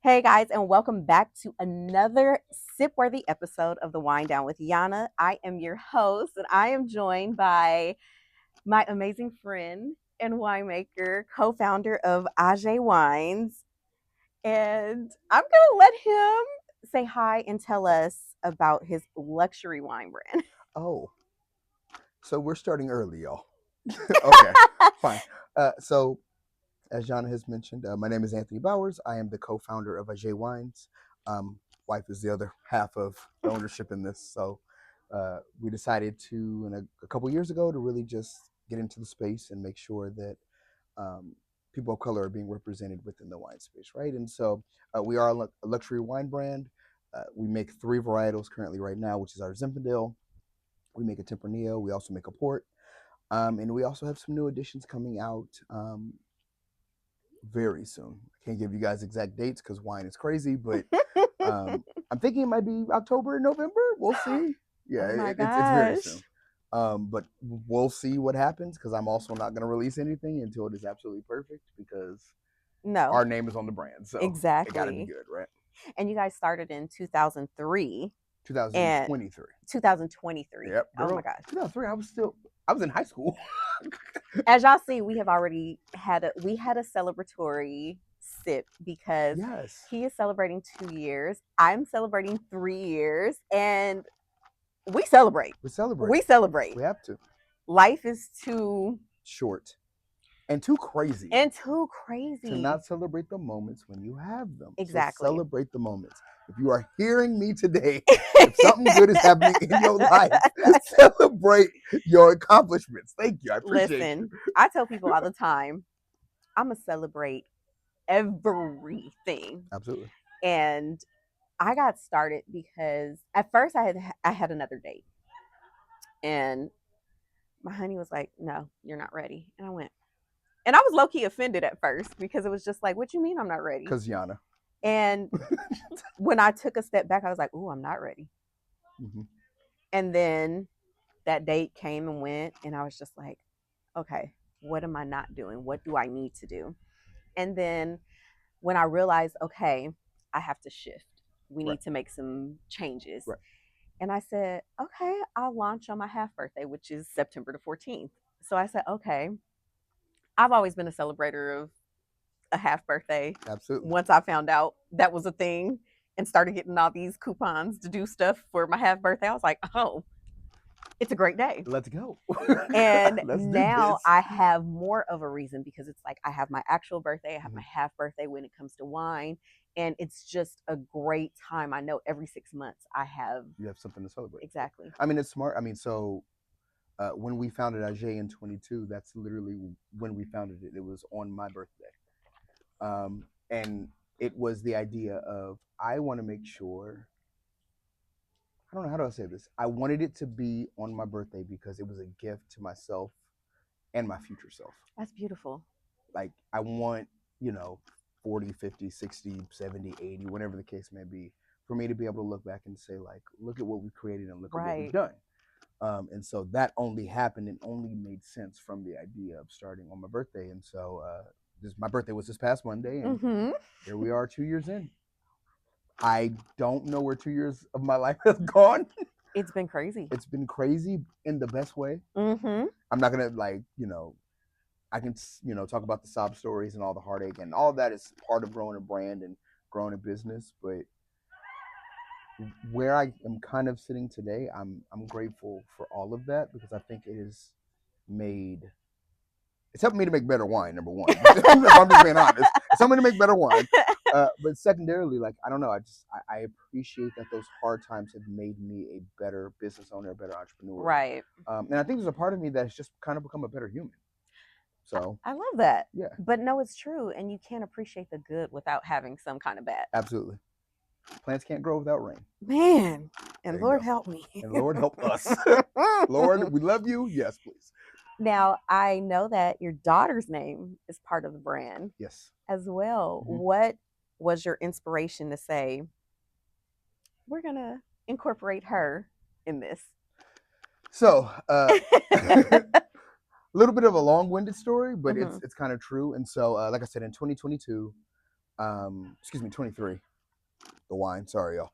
Hey guys, and welcome back to another sip-worthy episode of the Wine Down with Yana. I am your host, and I am joined by my amazing friend and winemaker, co-founder of AJE Wines. And I'm gonna let him say hi and tell us about his luxury wine brand. Oh, so we're starting early, y'all. Okay, fine. So, as Jana has mentioned, my name is Anthony Bowers. I am the co-founder of AJE Wines. Wife is the other half of the ownership in this. So, we decided to, a couple years ago, to really just get into the space and make sure that people of color are being represented within the wine space, right? And so, we are a luxury wine brand. We make 3 varietals currently right now, which is our Zinfandel. We make a Tempranillo. We also make a port. And we also have some new additions coming out very soon. I can't give you guys exact dates because wine is crazy, but I'm thinking it might be October, November. We'll see. Yeah, Oh my it's very gosh. soon. But we'll see what happens because I'm also not going to release anything until it is absolutely perfect because No, our name is on the brand. So it got to be exactly. good, right? And you guys started in 2003 and 2023. 2023. Yep, Oh my girl. gosh. 2003. I was in high school. As y'all see, we have already had a celebratory sip because Yes. he is celebrating 2 years. I'm celebrating 3 years, and we celebrate. We celebrate. We celebrate. We have to. Life is too Short and too crazy too to crazy. not celebrate the moments when you have them. Exactly. So celebrate the moments. If you are hearing me today, if something good is happening in your life, celebrate your accomplishments. Thank you. I appreciate Listen, you. I tell people all the time, I'm gonna celebrate everything. Absolutely. And I got started because at first I had another date, and my honey was like, "No, you're not ready." And I went, and I was low key offended at first because it was just like, "What you mean I'm not ready?" Because Yana. And when I took a step back, I was like, "Ooh, I'm not ready." Mm-hmm. And then that date came and went, and I was just like, "Okay, what am I not doing? What do I need to do?" And then when I realized, okay, I have to shift. We Right. need to make some changes. Right. And I said, okay, I'll launch on my half birthday, which is September the 14th. So I said, okay, I've always been a celebrator of a half birthday. Absolutely. Once I found out that was a thing and started getting all these coupons to do stuff for my half birthday, I was like, oh, it's a great day. Let's go. And Let's now I have more of a reason because it's like I have my actual birthday, I have my half birthday when it comes to wine, and it's just a great time. I know every 6 months I have You have something to celebrate. exactly. I mean, it's smart. I mean, so when we founded AJE in 22, that's literally when we founded it. It was on my birthday. And it was the idea of, I want to make sure, I don't know, how do I say this? I wanted it to be on my birthday because it was a gift to myself and my future self. That's beautiful. Like, I want, 40, 50, 60, 70, 80, whatever the case may be, for me to be able to look back and say, like, look at what we created and look at what we've done. And so that only happened and only made sense from the idea of starting on my birthday. And so my birthday was this past Monday, and here we are 2 years in. I don't know where 2 years of my life has gone. It's been crazy. It's been crazy in the best way. Mm-hmm. I'm not gonna I can talk about the sob stories and all the heartache, and all of that is part of growing a brand and growing a business. But where I am kind of sitting today, I'm grateful for all of that because I think it's helped me to make better wine, number one. If I'm just being honest, it's helped me to make better wine. But secondarily, like, I don't know, I appreciate that those hard times have made me a better business owner, a better entrepreneur. Right. And I think there's a part of me that's just kind of become a better human. So I love that. Yeah. But no, it's true. And you can't appreciate the good without having some kind of bad. Absolutely. Plants can't grow without rain. Man, and Lord help me. And Lord help us. Lord, we love you. Yes, please. Now, I know that your daughter's name is part of the brand. Yes. As well. Mm-hmm. What was your inspiration to say, we're going to incorporate her in this? So, a little bit of a long-winded story, but it's kind of true. And so, like I said, in 2022, excuse me, 23. The wine, sorry, y'all.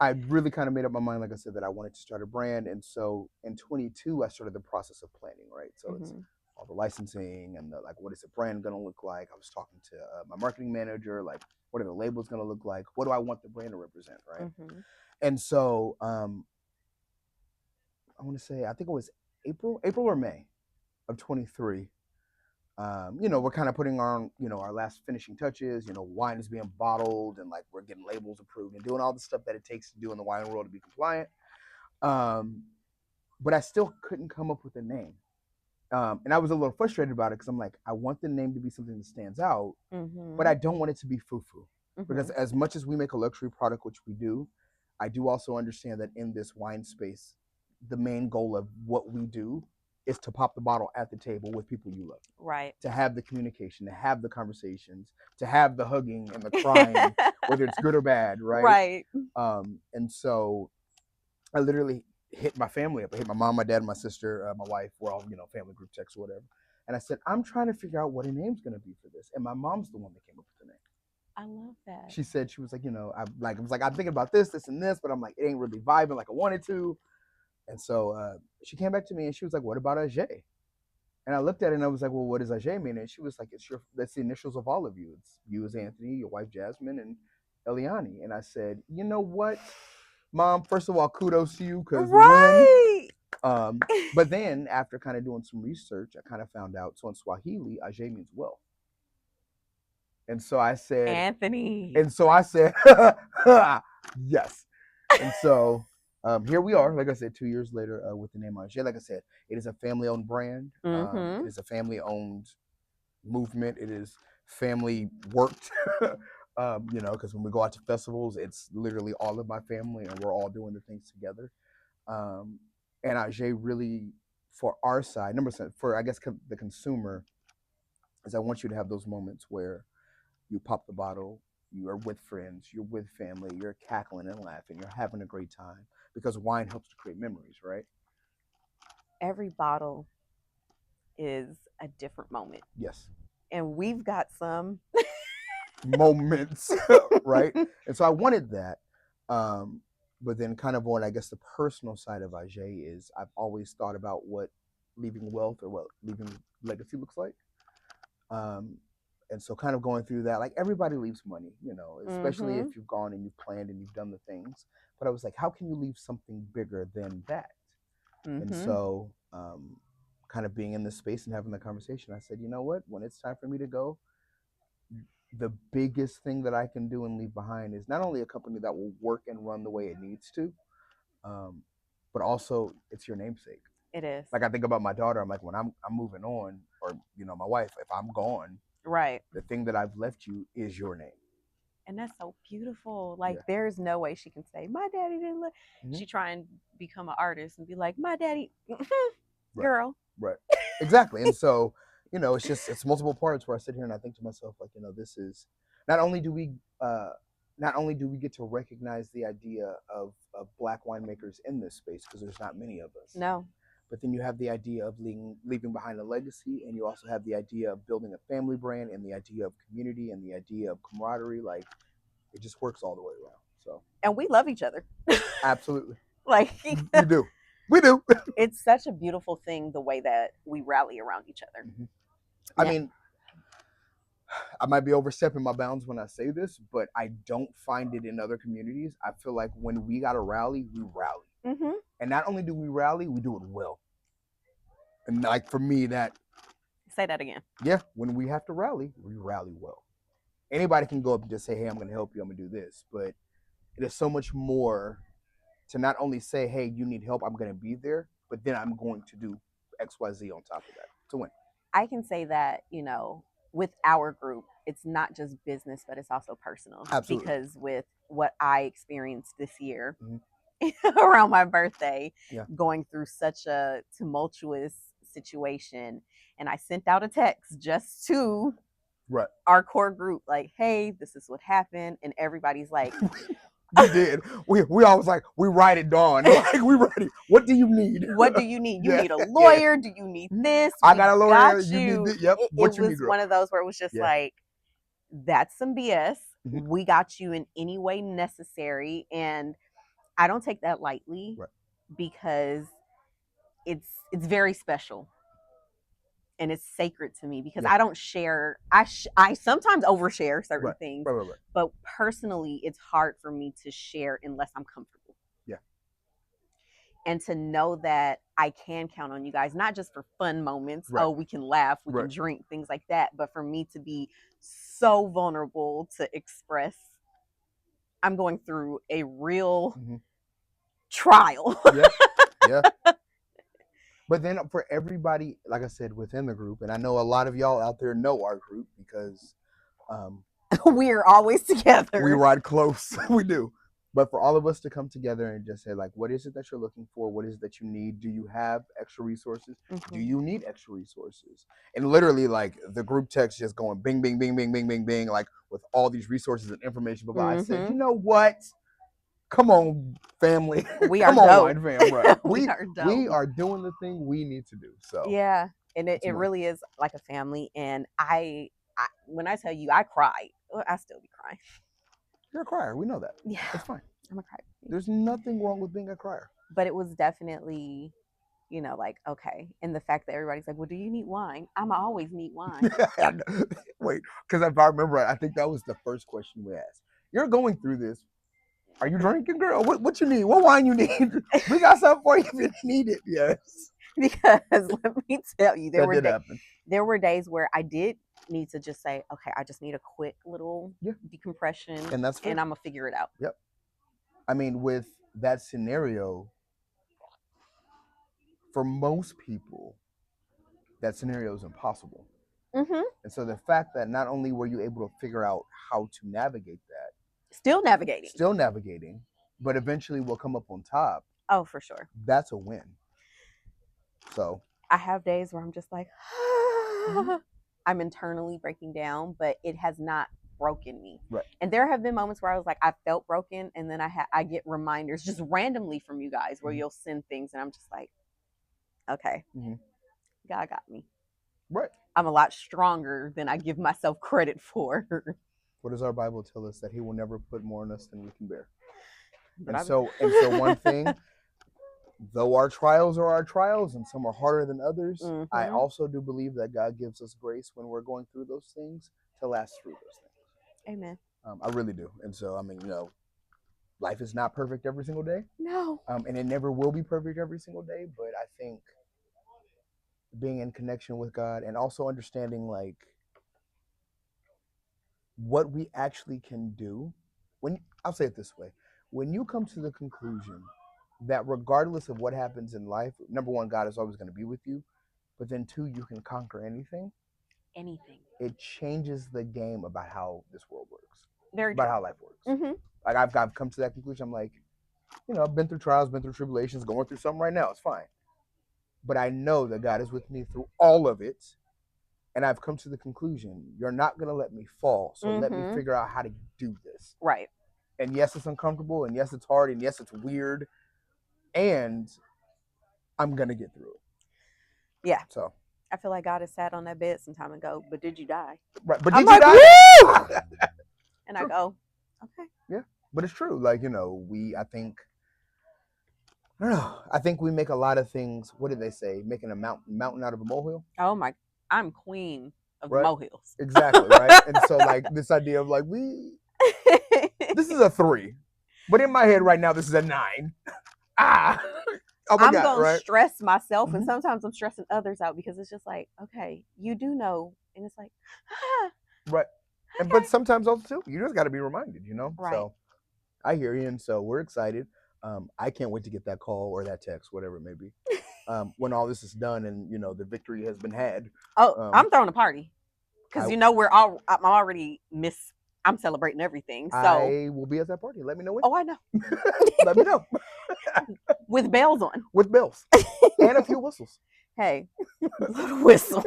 I really kind of made up my mind, like I said, that I wanted to start a brand. And so in 22, I started the process of planning, right? So it's all the licensing and like, what is the brand going to look like? I was talking to my marketing manager, like, what are the labels going to look like? What do I want the brand to represent, right? And so I want to say, I think it was April or May of 23. We're kind of putting on, our last finishing touches, wine is being bottled and like we're getting labels approved and doing all the stuff that it takes to do in the wine world to be compliant. But I still couldn't come up with a name. And I was a little frustrated about it because I'm like, I want the name to be something that stands out, but I don't want it to be foo-foo. Because as much as we make a luxury product, which we do, I do also understand that in this wine space, the main goal of what we do is to pop the bottle at the table with people you love. Right. To have the communication, to have the conversations, to have the hugging and the crying, whether it's good or bad, right? Right. And so I literally hit my family up. I hit my mom, my dad, my sister, my wife. We're all, family group texts or whatever. And I said, I'm trying to figure out what a name's going to be for this. And my mom's the one that came up with the name. I love that. She said, she was like, I was like, I'm thinking about this, and this, but I'm like, it ain't really vibing like I wanted to. And so she came back to me and she was like, what about AJE? And I looked at it and I was like, well, what does AJE mean? And she was like, that's the initials of all of you. It's you as Anthony, your wife Jasmine, and Eliani. And I said, you know what, Mom? First of all, kudos to you because right. But then after kind of doing some research, I kind of found out. So in Swahili, AJE means wealth. And so I said, Anthony. And so I said, yes. And so here we are, like I said, 2 years later with the name AJE. Like I said, it is a family-owned brand. It is a family-owned movement. It is family-worked, because when we go out to festivals, it's literally all of my family, and we're all doing the things together. And AJE really, for our side, for, I guess, the consumer, is I want you to have those moments where you pop the bottle, you are with friends, you're with family, you're cackling and laughing, you're having a great time, because wine helps to create memories, right? Every bottle is a different moment. Yes. And we've got some moments, right? And so I wanted that. But then kind of on, I guess, the personal side of AJE is I've always thought about what leaving wealth or what leaving legacy looks like. And so kind of going through that, like everybody leaves money, especially if you've gone and you've planned and you've done the things. But I was like, how can you leave something bigger than that? And so kind of being in this space and having the conversation, I said, you know what, when it's time for me to go, the biggest thing that I can do and leave behind is not only a company that will work and run the way it needs to, but also it's your namesake. It is. Like I think about my daughter, I'm like, when I'm moving on, or my wife, if I'm gone, right, the thing that I've left you is your name. And that's so beautiful. Like there's no way she can say my daddy didn't let. She try and become an artist and be like, my daddy, girl. Right. Exactly. And so, it's multiple parts where I sit here and I think to myself, like, this is not only do we get to recognize the idea of Black winemakers in this space, because there's not many of us. No. But then you have the idea of leaving behind a legacy, and you also have the idea of building a family brand, and the idea of community, and the idea of camaraderie. Like, it just works all the way around. So. And we love each other. Absolutely. Like we do. We do. It's such a beautiful thing, the way that we rally around each other. I mean, I might be overstepping my bounds when I say this, but I don't find it in other communities. I feel like when we got to rally, we rally. And not only do we rally, we do it well. And like for me, that. Say that again. Yeah, when we have to rally, we rally well. Anybody can go up and just say, hey, I'm going to help you, I'm going to do this. But it is so much more to not only say, hey, you need help, I'm going to be there, but then I'm going to do X, Y, Z on top of that to win. I can say that, with our group, it's not just business, but it's also personal. Absolutely. Because with what I experienced this year around my birthday, going through such a tumultuous situation, and I sent out a text just to our core group, like, hey, this is what happened. And everybody's like, we did. We always like, we write it down. Like, we ready. What do you need? What do you need? You need a lawyer? Do you need this? I got a lawyer. You need this. Yep. It was one of those where it was just like, that's some BS. Mhm. We got you in any way necessary, and I don't take that lightly Right. because it's very special and it's sacred to me because Yeah. I don't share. I sometimes overshare certain Right. things, Right. but personally, it's hard for me to share unless I'm comfortable. Yeah. And to know that I can count on you guys, not just for fun moments. Right. Oh, we can laugh, we Right. can drink, things like that. But for me to be so vulnerable to express, I'm going through a real Mhm. trial. Yeah. Yeah. But then for everybody, like I said, within the group, and I know a lot of y'all out there know our group because We're always together. we ride close. We do. But for all of us to come together and just say, like, what is it that you're looking for? What is it that you need? Do you have extra resources? Do you need extra resources? And literally, like, the group text just going bing, bing, bing, bing, bing, bing, bing, like with all these resources and information. But I said, you know what? Come on, family. We Come are on, dope. wine fam. Right. We are dope. We are doing the thing we need to do. So Yeah, and it it's amazing. really is like a family. And I when I tell you I cried, well, I still be crying. You're a crier. We know that. Yeah, It's fine. I'm a cry. There's nothing wrong with being a crier. But it was definitely, you know, like, okay. And the fact that everybody's like, well, do you need wine? I'm always need wine. Wait, because if I remember right, I think that was the first question we asked. You're going through this. Are you drinking, girl? What you need? What wine you need? We got something for you if you need it. Yes. Because let me tell you, That did happen. There were days where I did need to just say, okay, I just need a quick little decompression, And that's fair. and I'm gonna figure it out. Yep. I mean, with that scenario, for most people, that scenario is impossible. Mm-hmm. And so the fact that not only were you able to figure out how to navigate that, still navigating, but eventually will come up on top. Oh, for sure. That's a win. So I have days where I'm just like, I'm internally breaking down, but it has not broken me. Right. And there have been moments where I was like, I felt broken, and then I get reminders just randomly from you guys where you'll send things, and I'm just like, okay, God got me. Right. I'm a lot stronger than I give myself credit for. What does our Bible tell us? That He will never put more on us than we can bear. But and so one thing, though our trials are our trials and some are harder than others, I also do believe that God gives us grace when we're going through those things to last through those things. Amen. I really do. And so, I mean, you know, life is not perfect every single day. No. And it never will be perfect every single day. But I think being in connection with God and also understanding, like, what we actually can do. I'll say it this way. When you come to the conclusion that regardless of what happens in life, number one, God is always going to be with you. But then two, you can conquer anything. It changes the game about how this world works. About how life works. Like I've come to that conclusion. I'm like, you know, I've been through trials, been through tribulations, going through something right now. It's fine. But I know that God is with me through all of it. And I've come to the conclusion, you're not going to let me fall. So let me figure out how to do this. Right. And yes, it's uncomfortable. And yes, it's hard. And yes, it's weird. And I'm going to get through it. Yeah. So I feel like God has sat on that bed some time ago, but did you die? Right. But did you die? And I go, okay. Yeah. But it's true. Like, you know, I think we make a lot of things. What did they say? Making a mountain out of a molehill? Oh my, I'm queen of the molehills. Exactly, right? And so, like, this idea of, like, this is a 3. But in my head right now, this is a 9. Oh my I'm God, going to stress myself, and Mhm. sometimes I'm stressing others out because it's just like, okay, you do know. And it's like, Right. okay. But sometimes also, too, you just got to be reminded, you know? Right. So I hear you. And so we're excited. I can't wait to get that call or that text, whatever it may be, when all this is done and, you know, the victory has been had. Oh, I'm throwing a party because, you know, I'm already I'm celebrating everything. So I will be at that party. Let me know when. Oh, I know. Let me know. With bells on. With bells. And a few whistles. Hey, little whistle.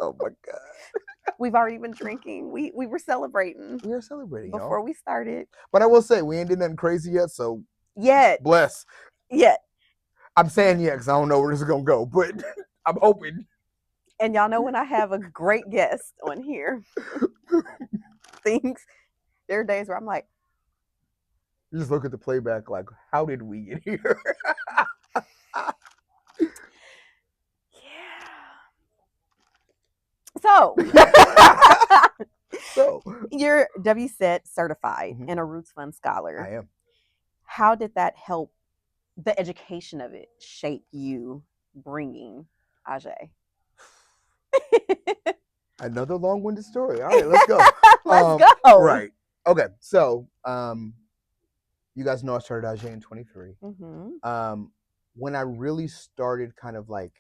Oh my God. We've already been drinking. We were celebrating. We were celebrating before y'all. We started. But I will say, we ain't did nothing crazy yet, so bless. Yet. I'm saying yeah, because I don't know where this is going to go, but I'm hoping. And y'all know when I have a great guest on here, things, there are days where I'm like, You just look at the playback like, how did we get here? yeah. So, So you're WSET certified Mhm. and a Roots Fund scholar. I am. How did that help the education of it shape you bringing AJE? Another long-winded story. All right, let's go. Let's go. Right. Okay. So, you guys know I started AJE in 23. Mm-hmm. When I really started kind of like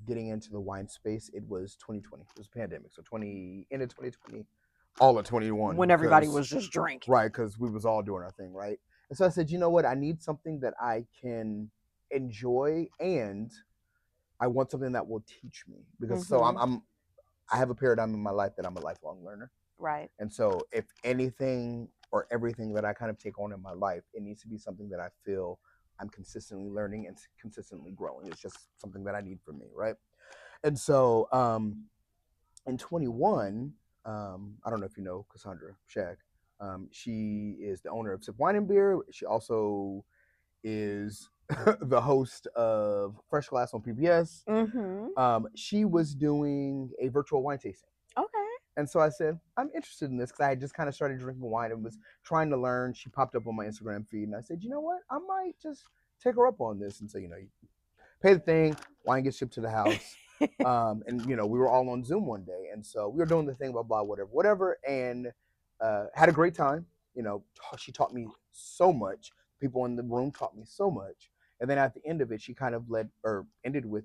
getting into the wine space, it was 2020. It was a pandemic. So end of 2020, all of 21. When everybody was just drinking. Right, because we was all doing our thing, right? And so I said, you know what? I need something that I can enjoy, and I want something that will teach me. Because so I have a paradigm in my life that I'm a lifelong learner. Right. And so if anything or everything that I kind of take on in my life, it needs to be something that I feel I'm consistently learning and consistently growing. It's just something that I need for me, right? And so in 21, I don't know if you know Cassandra Shag. She is the owner of Sip Wine and Beer. She also is the host of Fresh Glass on PBS. Mm-hmm. She was doing a virtual wine tasting. Okay. And so I said, I'm interested in this because I had just kind of started drinking wine and was trying to learn. She popped up on my Instagram feed, and I said, you know what? I might just take her up on this. And so, you pay the thing, wine gets shipped to the house. And, we were all on Zoom one day. And so we were doing the thing, blah, blah, whatever. And had a great time. She taught me so much. People in the room taught me so much. And then at the end of it, she kind of ended with,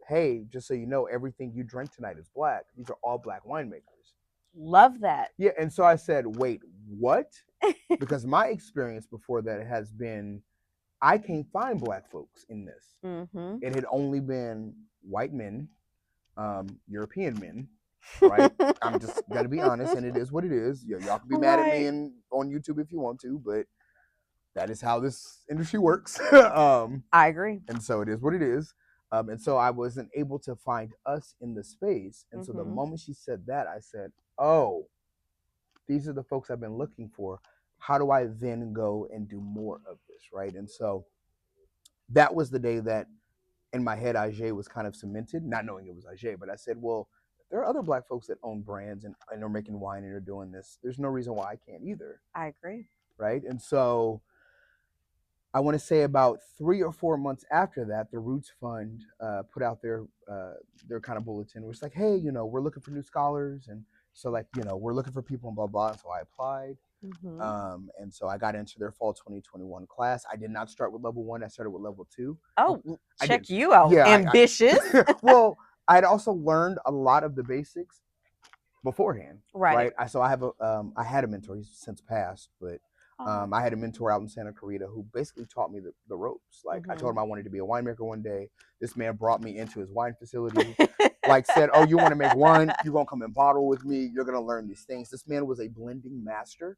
hey, just so you know, everything you drank tonight is black. These are all black winemakers. Love that. Yeah, and so I said, wait, what? Because my experience before that has been, I can't find black folks in this. Mm-hmm. It had only been white men, European men, right? I'm just gonna be honest, and it is what it is. Y'all can be mad at me on YouTube if you want to, but that is how this industry works. I agree. And so it is what it is. And so I wasn't able to find us in the space. And so the moment she said that, I said, oh, these are the folks I've been looking for. How do I then go and do more of this, right? And so that was the day that in my head AJE was kind of cemented, not knowing it was AJE, but I said, well, there are other black folks that own brands and are making wine and are doing this. There's no reason why I can't either. I agree. Right? And so I want to say about 3 or 4 months after that, the Roots Fund put out their kind of bulletin. It was like, hey, we're looking for new scholars, and so we're looking for people and blah blah. And so I applied, and so I got into their fall 2021 class. I did not start with level 1. I started with level 2. Oh, check you out! Yeah, ambitious. Well, I had also learned a lot of the basics beforehand, right? So I have I had a mentor. He's since passed, but I had a mentor out in Santa Clarita who basically taught me the ropes. Like I told him I wanted to be a winemaker one day. This man brought me into his wine facility, like said, oh, you want to make wine? You're going to come and bottle with me. You're going to learn these things. This man was a blending master.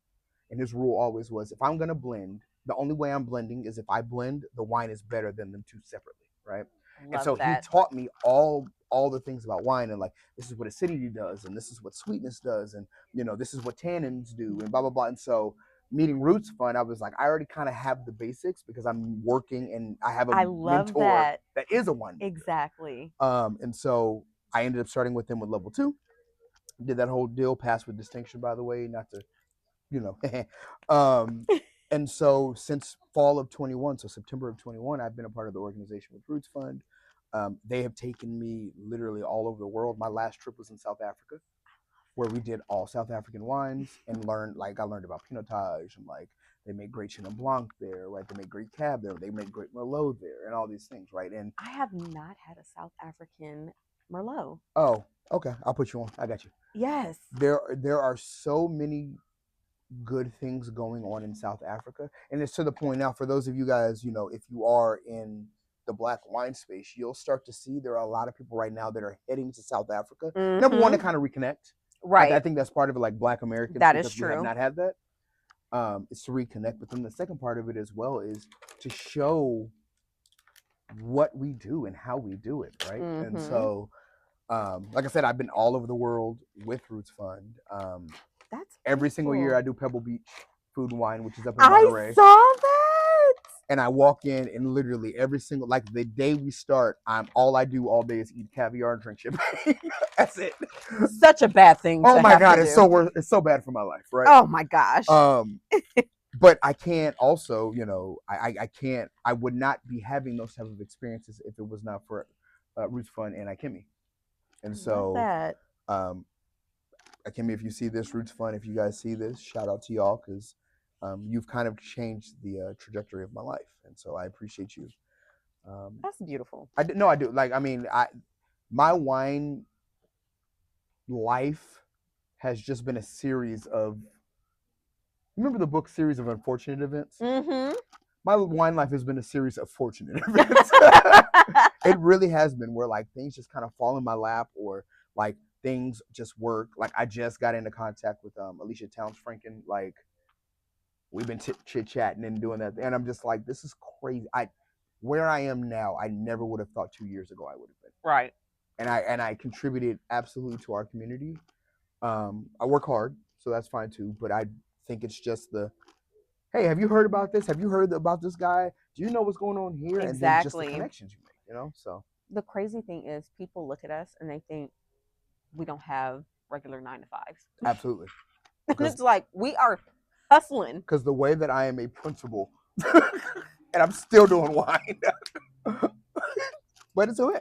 And his rule always was, if I'm going to blend, the only way I'm blending is if I blend, the wine is better than them two separately, right? And so he taught me all the things about wine, and like, this is what acidity does, and this is what sweetness does, and this is what tannins do, and blah blah blah. And so meeting Roots Fund, I was like, I already kind of have the basics because I'm working and I have a mentor that is a winemaker. Exactly. And so I ended up starting with them with level 2. Did that whole deal, passed with distinction, by the way, not to and so since fall of 21, so September of 21, I've been a part of the organization with Roots Fund. They have taken me literally all over the world. My last trip was in South Africa, where we did all South African wines and I learned about Pinotage, and like they make great Chenin Blanc there, right? They make great Cab there. They make great Merlot there, and all these things, right? And I have not had a South African Merlot. Oh, okay. I'll put you on. I got you. Yes. There are so many good things going on in South Africa, and it's to the point now, for those of you guys, if you are in the black wine space, you'll start to see there are a lot of people right now that are heading to South Africa. Number one, to kind of reconnect, right? I think that's part of it, like Black Americans, that is true. We have not had that. It's to reconnect, but then the second part of it as well is to show what we do and how we do it, right? And so Like I said, I've been all over the world with Roots Fund. That's Every single year beautiful. I do Pebble Beach Food and Wine, which is up in I Monterey. saw that. And I walk in and literally every single, like the day we start, all I do all day is eat caviar and drink champagne. That's it. Such a bad thing Oh to my have God, to it's do. it's so bad for my life, right? Oh my gosh. But I can't also, I can't, I would not be having those type of experiences if it was not for Roots Fund and Ikemi. And Love so, that. Ikemi, if you see this, Roots Fund, if you guys see this, shout out to y'all because you've kind of changed the trajectory of my life. And so I appreciate you. That's beautiful. I do. Like, I mean, my wine life has just been a series of, remember the book Series of Unfortunate Events? Mm-hmm. My wine life has been a series of fortunate events. It really has been, where like things just kind of fall in my lap, or like things just work. Like I just got into contact with Alicia Towns Franken. Like we've been chit chatting and doing that, and I'm just like, this is crazy. Where I am now, I never would have thought 2 years ago I would have been. Right. And I contributed absolutely to our community. I work hard, so that's fine too. But I think it's just hey, have you heard about this? Have you heard about this guy? Do you know what's going on here? And then just the Exactly. connections you make, So The crazy thing is people look at us and they think we don't have regular 9 to 5s. absolutely. It's like we are hustling. Because the way that I am a principal, and I'm still doing wine, but it's okay,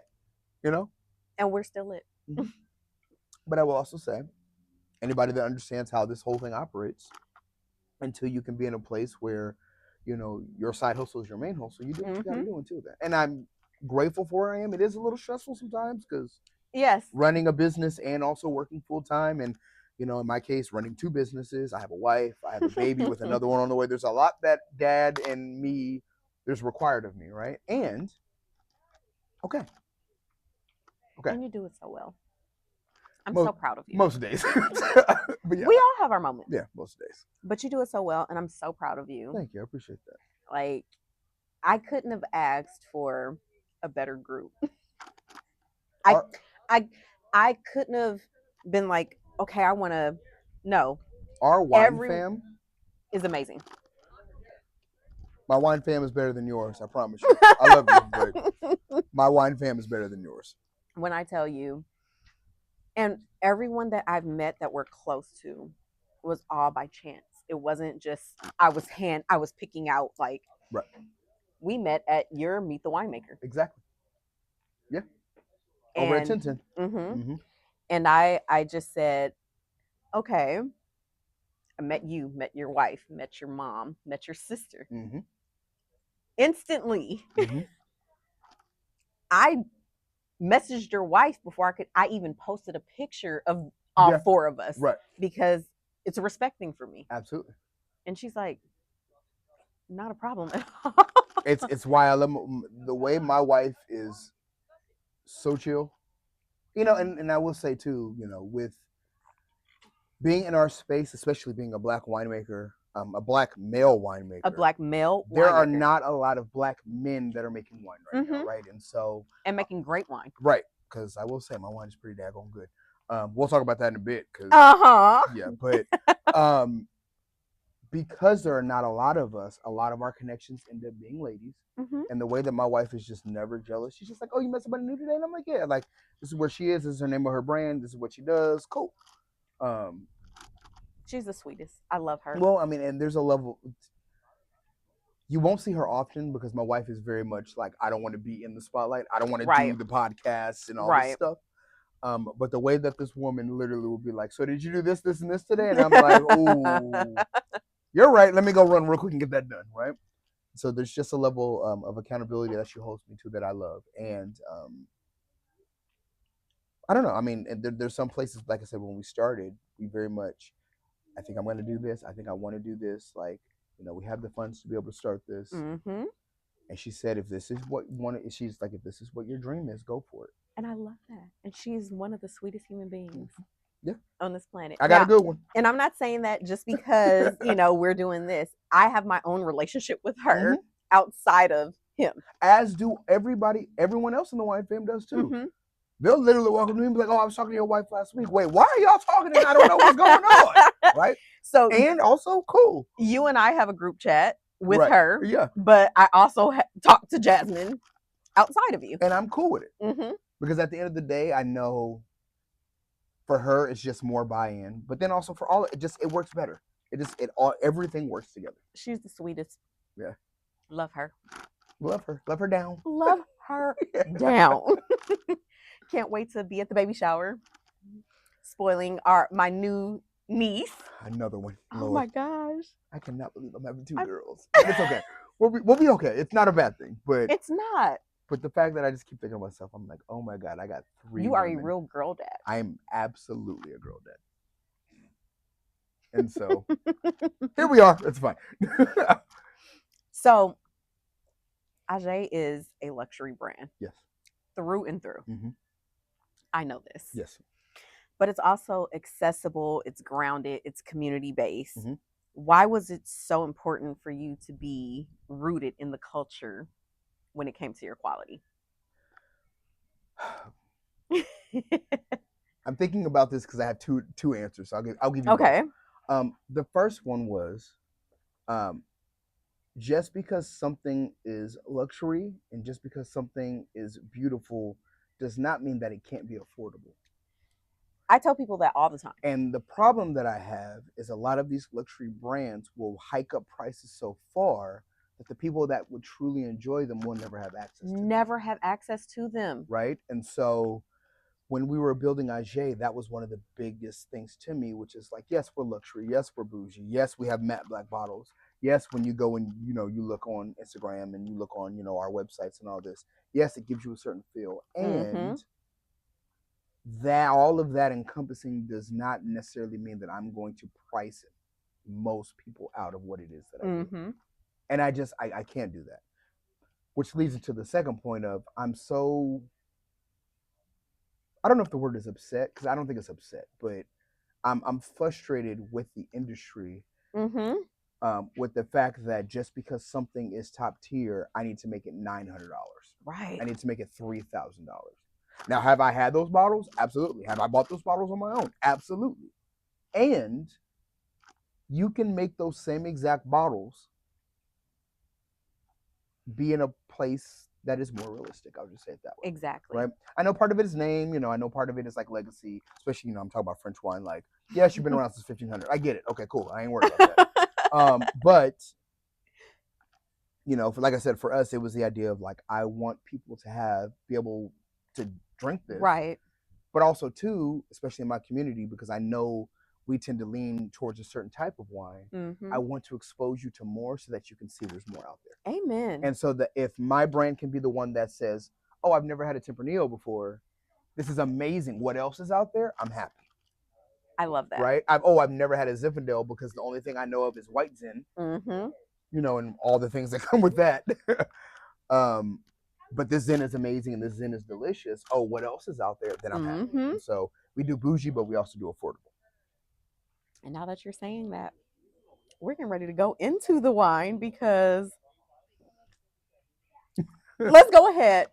And we're still lit. But I will also say, anybody that understands how this whole thing operates, until you can be in a place where, your side hustle is your main hustle, you do what you got to do until that. And I'm grateful for where I am. It is a little stressful sometimes because yes, running a business and also working full time, and in my case, running 2 businesses. I have a wife, I have a baby with another one on the way. There's a lot that dad and me, there's required of me, right? And okay. And you do it so well. I'm so proud of you. Most days. But yeah, we all have our moments. Yeah, most days. But you do it so well, and I'm so proud of you. Thank you. I appreciate that. Like, I couldn't have asked for a better group. I couldn't have been like, okay, I want to. No. Our wine fam is amazing. My wine fam is better than yours. I promise you. I love you, but my wine fam is better than yours. When I tell you, and everyone that I've met that we're close to was all by chance. It wasn't just I was picking out, like, right. We met at your Meet the Winemaker. Exactly. Yeah. Over at 1010. And I just said, okay, I met you, met your wife, met your mom, met your sister. Instantly, I messaged your wife before I even posted a picture of all 4 of us. Right. Because it's a respect thing for me. Absolutely. And she's like, not a problem at all. It's why I love the way my wife is so chill. And I will say too, with being in our space, especially being a black winemaker, a black male winemaker. There are not a lot of black men that are making wine right now, right? And so making great wine. Right. Because I will say my wine is pretty daggone good. We'll talk about that in a bit. Yeah, but because there are not a lot of us, a lot of our connections end up being ladies. And the way that my wife is just never jealous, she's just like, oh, you met somebody new today? And I'm like, yeah, like, this is where she is. This is her name of her brand. This is what she does. Cool. She's the sweetest. I love her. Well, I mean, and there's a level. You won't see her often because my wife is very much like, I don't want to be in the spotlight. I don't want to do the podcasts and all this stuff. But the way that this woman literally will be like, so did you do this, this, and this today? And I'm like, ooh, you're right. Let me go run real quick and get that done, right? So there's just a level of accountability that she holds me to that I love. And I don't know. I mean, there's some places, like I said, when we started, we very much, I think I'm going to do this. I think I want to do this. Like, we have the funds to be able to start this. And she said, if this is what you want, she's like, if this is what your dream is, go for it. And I love that. And she's one of the sweetest human beings on this planet. I got a good one. And I'm not saying that just because, we're doing this. I have my own relationship with her outside of him. As do everyone else in the wine fam does too. They'll literally walk up to me and be like, "Oh, I was talking to your wife last week. Wait, why are y'all talking and I don't know what's going on?" Right? So And also, cool. you and I have a group chat with Right. her, Yeah. but I also talk to Jasmine outside of you. And I'm cool with it. Mm-hmm. Because at the end of the day, I know for her, it's just more buy-in. But then also for all, it works better. Everything works together. She's the sweetest. Yeah. Love her. Love her. Love her down. Love her down. Can't wait to be at the baby shower. Spoiling my new niece. Another one. Oh Lord. my gosh. I cannot believe I'm having two girls. But it's okay. We'll be okay. It's not a bad thing. But it's not. But the fact that I just keep thinking to myself, I'm like, oh my God, I got 3 You are women. a real girl dad. I am absolutely a girl dad. And so here we are. It's fine. So AJE is a luxury brand. Yes. Through and through. Mm-hmm. I know this. Yes. But it's also accessible, it's grounded, it's community-based. Mm-hmm. Why was it so important for you to be rooted in the culture when it came to your quality? I'm thinking about this because I have two answers. So I'll give you okay. Both. The first one was just because something is luxury and just because something is beautiful does not mean that it can't be affordable. I tell people that all the time. And the problem that I have is a lot of these luxury brands will hike up prices so far that the people that would truly enjoy them will never have access to them. Never have access to them. Right? And so when we were building AJE, that was one of the biggest things to me, which is like, yes, we're luxury. Yes, we're bougie. Yes, we have matte black bottles. Yes, when you go and, you look on Instagram and you look on, our websites and all this, yes, it gives you a certain feel. And that all of that encompassing does not necessarily mean that I'm going to price most people out of what it is that I do. And I can't do that. Which leads into the second point of I don't know if the word is upset, because I don't think it's upset, but I'm frustrated with the industry with the fact that just because something is top tier, I need to make it $900. Right. I need to make it $3,000. Now, have I had those bottles? Absolutely. Have I bought those bottles on my own? Absolutely. And you can make those same exact bottles be in a place that is more realistic. I'll just say it that way. Exactly. Right? I know part of it is name. I know part of it is like legacy. Especially, I'm talking about French wine. Like, yes, you've been around since 1500. I get it. Okay, cool. I ain't worried about that. But like I said, for us, it was the idea of like, I want people to be able to drink this. Right. But also too, especially in my community, because I know we tend to lean towards a certain type of wine. I want to expose you to more so that you can see there's more out there. Amen. And so that if my brand can be the one that says, oh, I've never had a Tempranillo before, this is amazing, what else is out there, I'm happy. I love that. Right? I've never had a Zinfandel because the only thing I know of is white Zin. And all the things that come with that. But this Zin is amazing and this Zin is delicious. Oh, what else is out there? Then I'm happy. And so we do bougie, but we also do affordable. And now that you're saying that, we're getting ready to go into the wine because let's go ahead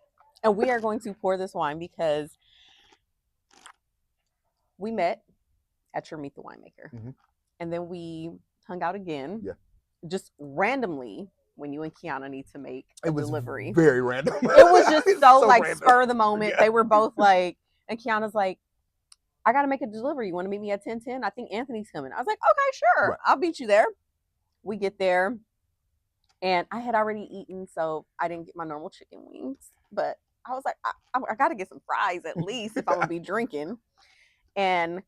and we are going to pour this wine because we met at your Meet the Winemaker. And then we hung out again. Yeah. Just randomly when you and Kiana need to make a delivery. Very random. It was just so like random. Spur of the moment. Yeah. They were both like, and Kiana's like, I got to make a delivery. You want to meet me at 10:10? I think Anthony's coming. I was like, okay, sure. Right. I'll beat you there. We get there. And I had already eaten, so I didn't get my normal chicken wings. But I was like, I got to get some fries at least if I'm going to be drinking. And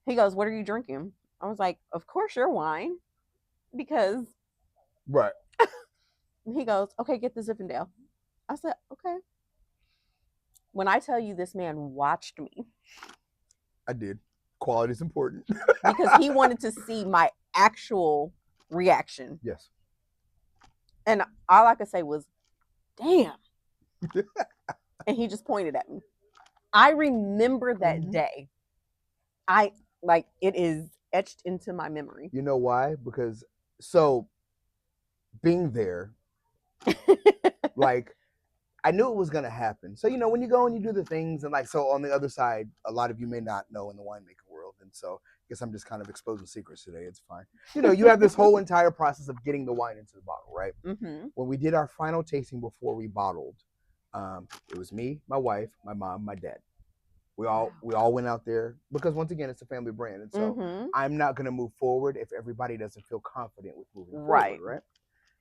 he goes, what are you drinking? I was like, of course your wine. Because. Right. He goes, okay, get the Zinfandel. I said, okay. When I tell you this man watched me. I did. Quality is important. Because he wanted to see my actual reaction. Yes. And all I could say was, damn. And he just pointed at me. I remember that day. It is etched into my memory. You know why? Because, being there, like, I knew it was gonna happen. So when you go and you do the things, and like, so on the other side, a lot of you may not know in the winemaking world, and so I guess I'm just kind of exposing secrets today. It's fine. You have this whole entire process of getting the wine into the bottle, right? Mm-hmm. When we did our final tasting before we bottled, it was me, my wife, my mom, my dad. We all went out there because once again it's a family brand, and so I'm not gonna move forward if everybody doesn't feel confident with moving forward, right?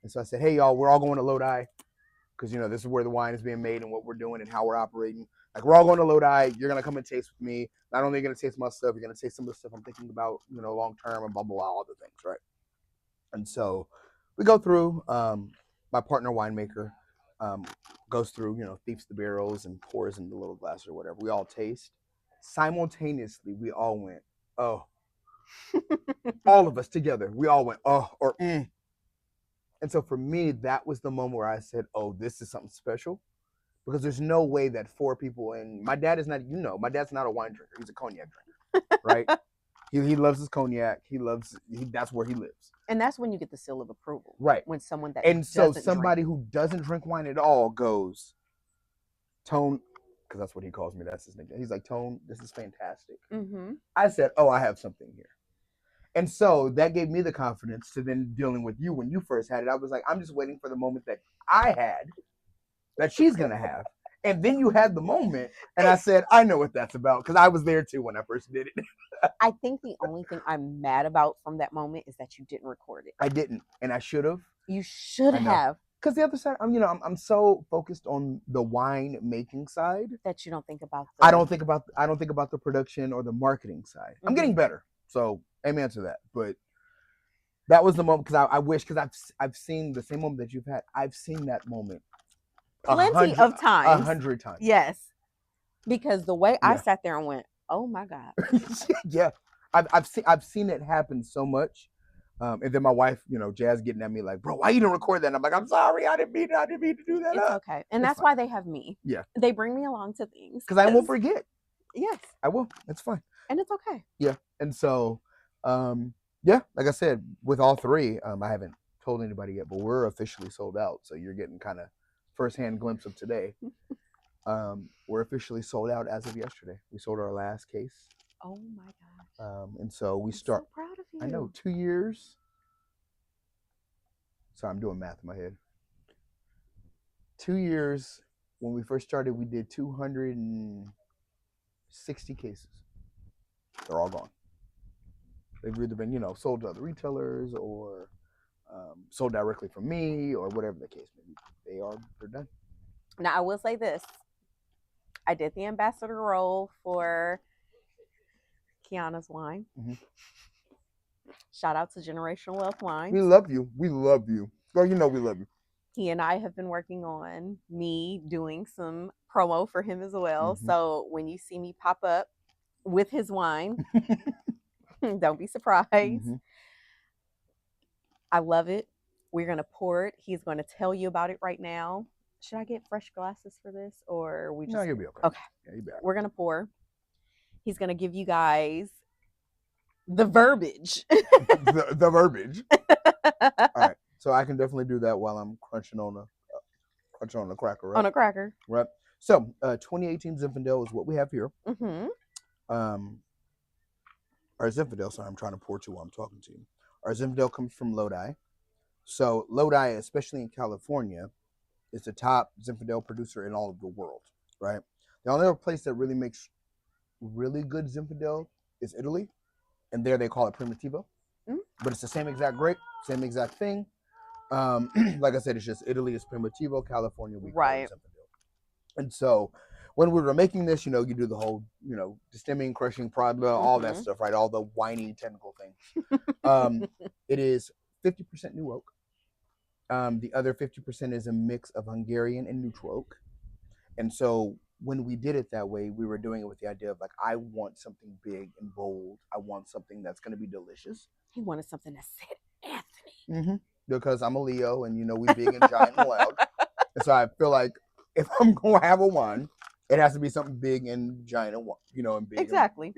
And so I said, hey y'all, we're all going to Lodi because this is where the wine is being made and what we're doing and how we're operating. Like, we're all going to Lodi. You're gonna come and taste with me. Not only are you gonna taste my stuff, you're gonna taste some of the stuff I'm thinking about, long term and blah blah blah, all the things, right? And so we go through. My partner winemaker goes through, thieves the barrels and pours in the little glass or whatever. We all taste. Simultaneously, we all went, oh. All of us together, we all went, oh, or mm. And so for me, that was the moment where I said, oh, this is something special. Because there's no way that four people, and my dad is not, my dad's not a wine drinker. He's a cognac drinker, right? He loves his cognac. That's where he lives. And that's when you get the seal of approval. Right. When someone that and so somebody drink. who doesn't drink wine at all goes, Tone, because that's what he calls me. That's his nickname. He's like, Tone, this is fantastic. Mm-hmm. I said, oh, I have something here. And so that gave me the confidence to then dealing with you when you first had it. I was like, I'm just waiting for the moment that I had that she's going to have. And then you had the moment, and I said, I know what that's about, because I was there too when I first did it. I think the only thing I'm mad about from that moment is that you didn't record it. I didn't, and I should have. You should have. Because the other side, I'm so focused on the wine making side that you don't think about. I don't think about the production or the marketing side. I'm getting better, so amen to that. But that was the moment, because I wish, because I've seen the same moment that you've had. I've seen that moment plenty of times, 100 times. Yes, because the way I sat there and went, "Oh my God!" Yeah, I've seen it happen so much. And then my wife, Jazz, getting at me like, bro, why you didn't record that? And I'm like, I'm sorry, I didn't mean to do that. It's okay, and that's why they have me. Yeah, they bring me along to things because I won't forget. Yes, I will. It's fine, and it's okay. Yeah, and so, like I said, with all three, I haven't told anybody yet, but we're officially sold out. So you're getting kind of firsthand glimpse of today. We're officially sold out as of yesterday. We sold our last case. Oh my gosh! And so we start. So proud of you. I know, 2 years. Sorry, I'm doing math in my head. 2 years. When we first started, we did 260 cases. They're all gone. They've either been, sold to other retailers or sold directly from me or whatever the case may be. They're done. Now, I will say this. I did the ambassador role for Kiana's wine. Mm-hmm. Shout out to Generational Wealth Wines. We love you. We love you. Girl, we love you. He and I have been working on me doing some promo for him as well. Mm-hmm. So when you see me pop up with his wine, don't be surprised. Mm-hmm. I love it. We're going to pour it. He's going to tell you about it right now. Should I get fresh glasses for this, or we just... No, you'll be okay. Okay. Yeah, you'll be all right. We're going to pour. He's going to give you guys the verbiage. the verbiage. All right. So I can definitely do that while I'm crunching on a cracker, right? On a cracker. Right. So 2018 Zinfandel is what we have here. Mm-hmm. Our Zinfandel, sorry, I'm trying to pour to while I'm talking to you. Our Zinfandel comes from Lodi. So Lodi, especially in California, is the top Zinfandel producer in all of the world, right? The only other place that really makes really good Zinfandel is Italy, and there they call it Primitivo. Mm-hmm. But it's the same exact grape, same exact thing. Like I said, it's just Italy is Primitivo, California we call it Zinfandel. And so when we were making this, you do the whole, distemming, crushing, all that stuff, right? All the whiny technical things. It is 50% new oak. The other 50% is a mix of Hungarian and neutral oak. And so when we did it that way, we were doing it with the idea of like, I want something big and bold. I want something that's going to be delicious. He wanted something that said Anthony. Mm-hmm. Because I'm a Leo and, we big and giant and loud. And so I feel like if I'm going to have a wine, it has to be something big and giant and, and big. Exactly. And,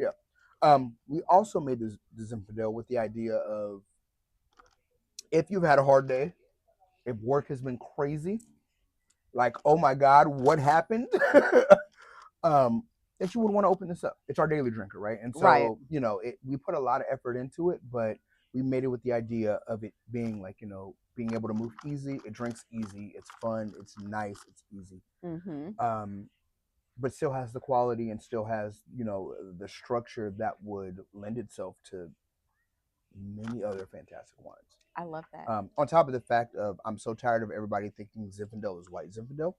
yeah. We also made this Zinfandel with the idea of if you've had a hard day, if work has been crazy, like, oh my God, what happened? That you would want to open this up. It's our daily drinker, right? And Right. so, we put a lot of effort into it, but we made it with the idea of it being like, being able to move easy. It drinks easy. It's fun. It's nice. It's easy. But still has the quality and still has, the structure that would lend itself to many other fantastic wines. I love that. On top of the fact of I'm so tired of everybody thinking Zinfandel is white Zinfandel.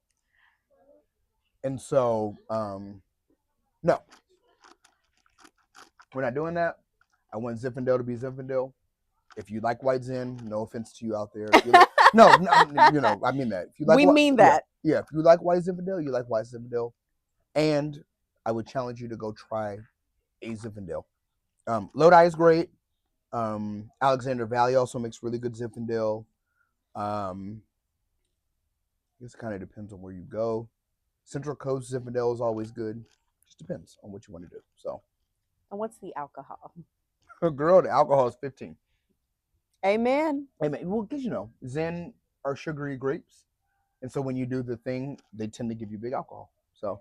And so, no, we're not doing that. I want Zinfandel to be Zinfandel. If you like white Zin, no offense to you out there. No, I mean that. If you like, we mean that. Yeah, if you like white Zinfandel, you like white Zinfandel. And I would challenge you to go try a Zinfandel. Lodi is great. Alexander Valley also makes really good Zinfandel. This kind of depends on where you go. Central Coast Zinfandel is always good. Just depends on what you want to do. So, and what's the alcohol? Girl, the alcohol is 15. Amen. Well, because Zen are sugary grapes, and so when you do the thing, they tend to give you big alcohol. So,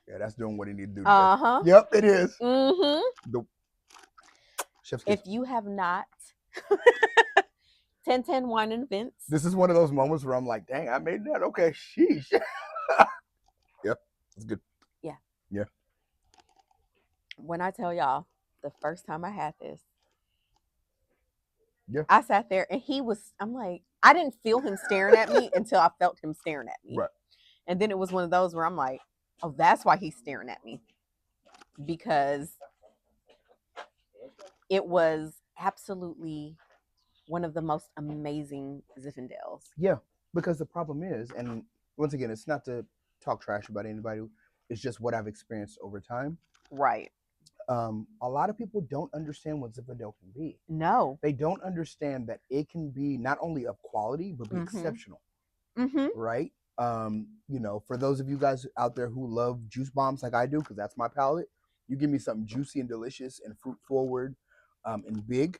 yeah, that's doing what it need to do today. Yep, it is. The chef's kiss. If you have not 1010 Wine and Events. This is one of those moments where I'm like, dang, I made that. Okay, sheesh. Yep, it's good. Yeah. Yeah. When I tell y'all, the first time I had this, yeah, I sat there and I'm like, I didn't feel him staring at me until I felt him staring at me. Right. And then it was one of those where I'm like, oh, that's why he's staring at me. Because it was absolutely one of the most amazing Zinfandels. Yeah, because the problem is, and once again, it's not to talk trash about anybody. It's just what I've experienced over time. Right. A lot of people don't understand what Zinfandel can be. No. They don't understand that it can be not only of quality, but be exceptional. Right? For those of you guys out there who love juice bombs like I do, because that's my palate, you give me something juicy and delicious and fruit forward and big,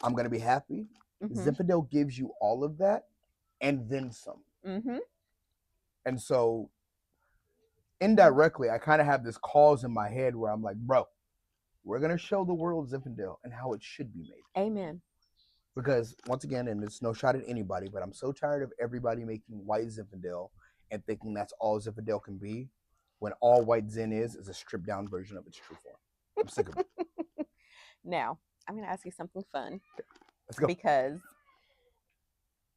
I'm going to be happy. Zinfandel gives you all of that and then some. And so indirectly, I kind of have this cause in my head where I'm like, bro, we're going to show the world Zinfandel and how it should be made. Amen. Because once again, and it's no shot at anybody, but I'm so tired of everybody making white Zinfandel and thinking that's all Zinfandel can be, when all white Zin is a stripped down version of its true form. I'm sick of it. Now, I'm going to ask you something fun. Okay. Let's go. Because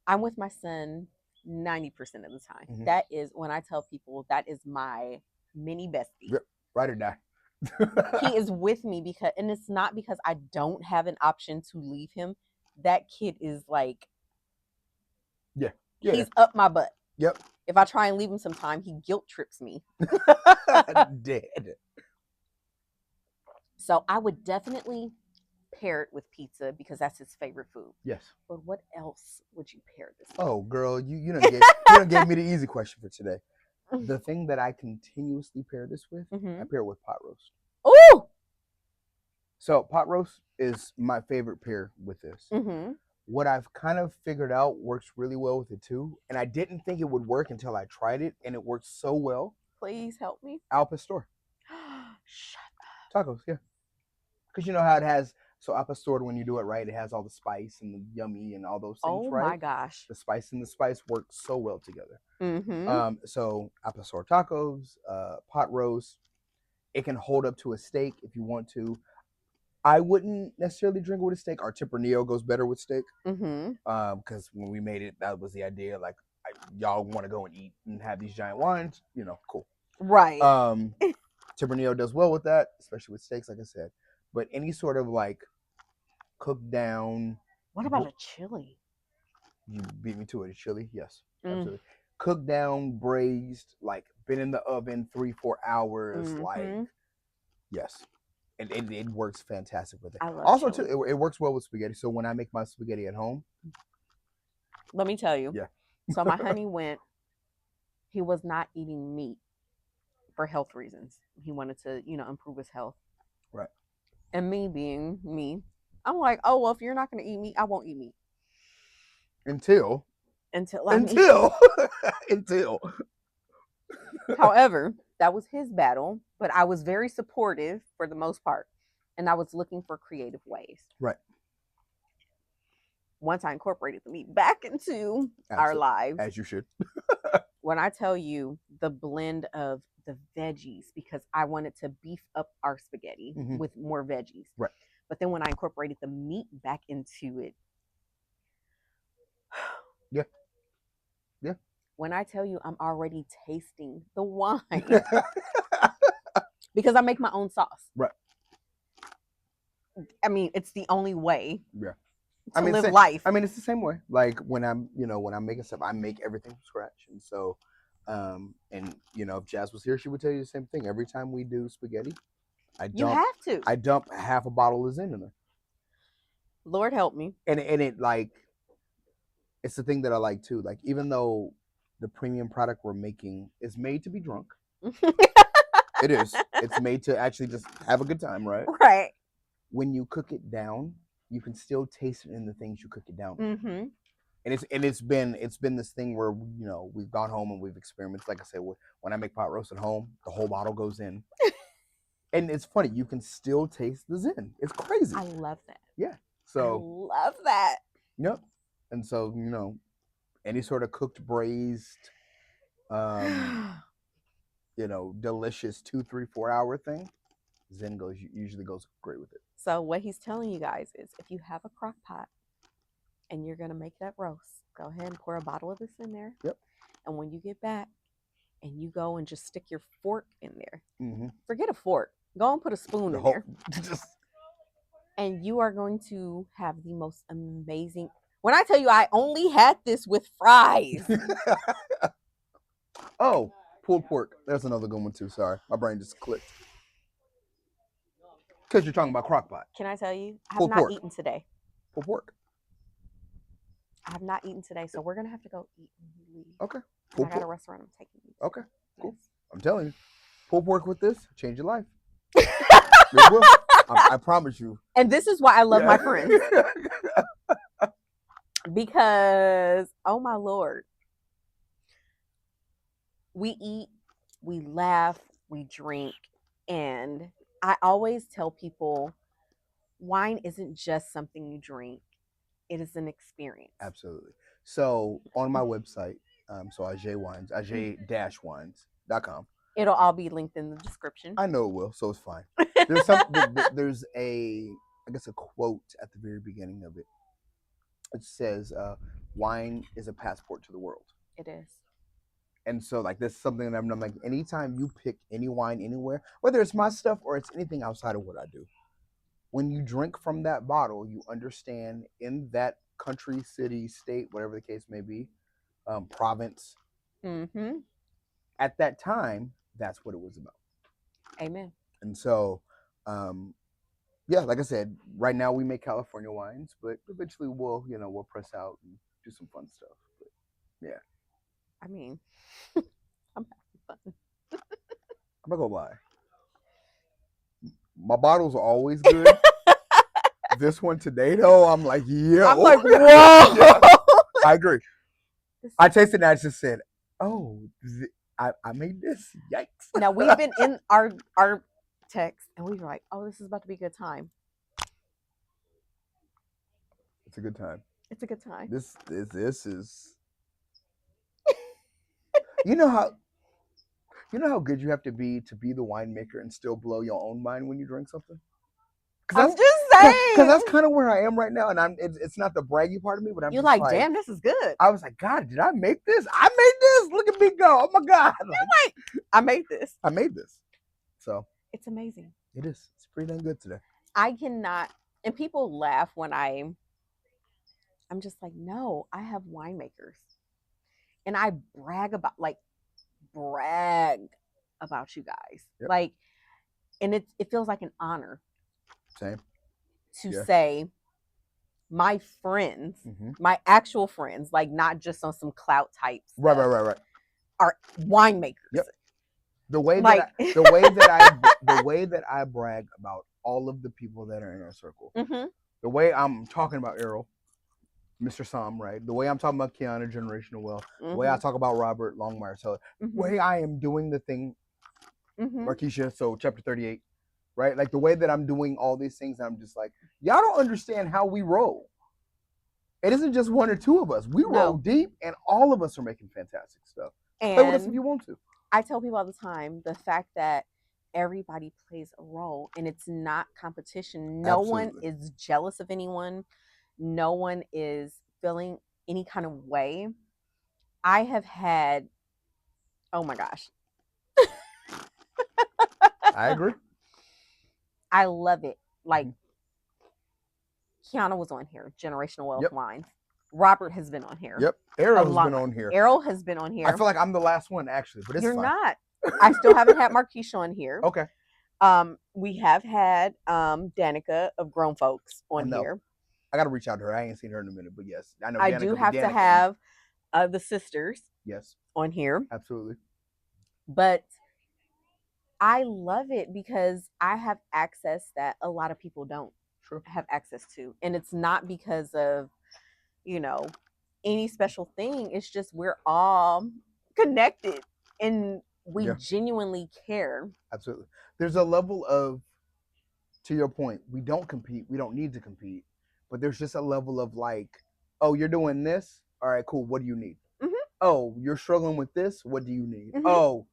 I'm with my son 90% of the time. That is when I tell people that is my mini bestie. Yep. Ride or die. He is with me because, and it's not because I don't have an option to leave him. That kid is like, he's up my butt. Yep. If I try and leave him some time, he guilt trips me. Dead. So I would definitely pair it with pizza because that's his favorite food. Yes. But what else would you pair this with? Oh, girl, you done gave me the easy question for today. The thing that I continuously pair this with, I pair it with pot roast. Ooh! So pot roast is my favorite pair with this. What I've kind of figured out works really well with it too, and I didn't think it would work until I tried it, and it works so well. Please help me. Al Pastor. Shut up. Tacos, yeah. Because you know how it has, so Al Pastor, when you do it right, it has all the spice and the yummy and all those things, right? Oh my gosh. The spice and the spice work so well together. So Al Pastor tacos, pot roast, it can hold up to a steak if you want to. I wouldn't necessarily drink it with a steak. Our Tempranillo goes better with steak. Because when we made it, that was the idea. Like, y'all want to go and eat and have these giant wines, cool. Right. Tempranillo does well with that, especially with steaks, like I said. But any sort of like cooked down. What about a chili? You beat me to it. A chili, yes, absolutely. Cooked down, braised, like been in the oven 3-4 hours, like yes. It works fantastic with it. Also, chili. Too, it works well with spaghetti. So when I make my spaghetti at home, let me tell you. Yeah. So my honey he was not eating meat for health reasons. He wanted to, improve his health. Right. And me being me, I'm like, oh, well, if you're not going to eat meat, I won't eat meat. until I mean, until. however, that was his battle, but I was very supportive for the most part, and I was looking for creative ways. Right. Once I incorporated the meat back into our lives, as you should. when I tell you the blend of the veggies, because I wanted to beef up our spaghetti with more veggies. Right. But then when I incorporated the meat back into it, yeah. Yeah. When I tell you I'm already tasting the wine because I make my own sauce. Right. I mean, it's the only way. Yeah. To live life. I mean, it's the same way. Like when I'm making stuff, I make everything from scratch. And so, and if Jazz was here, she would tell you the same thing. Every time we do spaghetti, I dump half a bottle of Zen in there. Lord help me. And it like, it's the thing that I like too. Like, even though the premium product we're making is made to be drunk, it is. It's made to actually just have a good time, right? Right. When you cook it down, you can still taste it in the things you cook it down. Mm-hmm. And it's been this thing where we've gone home and we've experimented. Like I said, when I make pot roast at home, the whole bottle goes in, and it's funny, you can still taste the Zen. It's crazy. I love that. Yeah. So I love that. Yep. And so any sort of cooked, braised, delicious 2, 3, 4 hour thing, Zen usually goes great with it. So what he's telling you guys is, if you have a crock pot and you're gonna make that roast, go ahead and pour a bottle of this in there. Yep. And when you get back and you go and just stick your fork in there, forget a fork. Go and put a spoon in there. And you are going to have the most amazing. When I tell you, I only had this with fries. Oh, pulled pork. That's another good one too. Sorry, my brain just clicked. Because you're talking about crock pot. Can I tell you? I have not eaten today. Pulled pork. I have not eaten today, so we're gonna have to go eat when we leave. Okay. I got a restaurant I'm taking you to. Okay. Cool. Yes. I'm telling you, pulled pork with this, change your life. It will. I promise you. And this is why I love my friends. Because, oh my Lord, we eat, we laugh, we drink, and I always tell people, wine isn't just something you drink. It is an experience. Absolutely. So on my website, so AJE Wines, AJE-wines.com. It'll all be linked in the description. I know it will, so it's fine. There's a quote at the very beginning of it. It says, wine is a passport to the world. It is. And so, like, this is something that I'm like, anytime you pick any wine anywhere, whether it's my stuff or it's anything outside of what I do, when you drink from that bottle, you understand in that country, city, state, whatever the case may be, province. Mm-hmm. At that time, that's what it was about. Amen. And so, like I said, right now we make California wines, but eventually we'll press out and do some fun stuff. But yeah. I mean, I'm having fun. I'm not gonna lie. My bottles are always good. This one today, though, I'm like, yeah. I'm like, whoa. Yeah, I agree. I tasted it and I just said, oh, I made this. Yikes. Now, we've been in our text and we were like, oh, this is about to be a good time. It's a good time. It's a good time. This is. You know how good you have to be the winemaker and still blow your own mind when you drink something? I'm just saying. Because that's kind of where I am right now, and it's not the braggy part of me, but I'm. You're like, damn, this is good. I was like, God, did I make this? I made this. Look at me go! Oh my God! Like, I made this. I made this. So it's amazing. It is. It's pretty dang good today. I cannot, and people laugh when I'm just like, no, I have winemakers, and I brag about you guys. Yep. Like, and it feels like an honor. Same. To say my friends, my actual friends, like not just on some clout types. Right. Are winemakers. Yep. The way that I brag about all of the people that are in our circle. Mm-hmm. The way I'm talking about Errol. Mr. Sam, right? The way I'm talking about Kiana, generational wealth. The way I Mm-hmm. talk about Robert Longmire. So the Mm-hmm. way I am doing the thing, Mm-hmm. Markeisha, so chapter 38, right? Like the way that I'm doing all these things, I'm just like, y'all don't understand how we roll. It isn't just one or two of us. We roll No. deep, and all of us are making fantastic stuff. Play with us if And you want to. I tell people all the time the fact that everybody plays a role and it's not competition. No one Absolutely. is jealous of anyone. No one is feeling any kind of way. I have had, oh my gosh, I agree. I love it. Like Kiana was on here, Generational Wealth Yep. Wines. Robert has been on here. Yep. A Errol has lot. been on here. Errol has been on I here. feel like I'm the last one actually, but it's You're fine. not. I still haven't had Markeisha on here. Okay. We have had Danica of Grown Folks on here. I gotta reach out to her. I ain't seen her in a minute, but yes, I know. I Danica, do but have to Danica- have the sisters yes, on here. absolutely. But I love it because I have access that a lot of people don't True. have access to. And it's not because of, you know, any special thing. It's just we're all connected and we Yeah. genuinely care. Absolutely. There's a level of, to your point, we don't compete. We don't need to compete. But there's just a level of like, oh, you're doing this? All right, cool. What do you need? Mhm. Oh, you're struggling with this? What do you need? Mhm. Oh,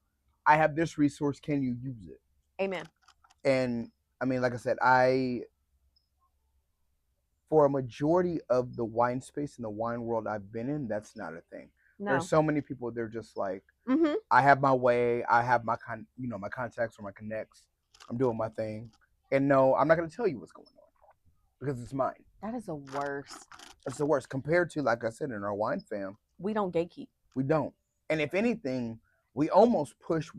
I have this resource. Can you use it? Amen. And I mean, like I said, for a majority of the wine space and the wine world I've been in, that's not a thing. No. There's so many people, they're just like, Mhm. I have my way, I have my my contacts or my connects. I'm doing my thing. And no, I'm not gonna tell you what's going on because it's mine. That is the worst. That's the worst. Compared to, like I said, in our wine fam, We don't gatekeep. we don't. And if anything, we almost push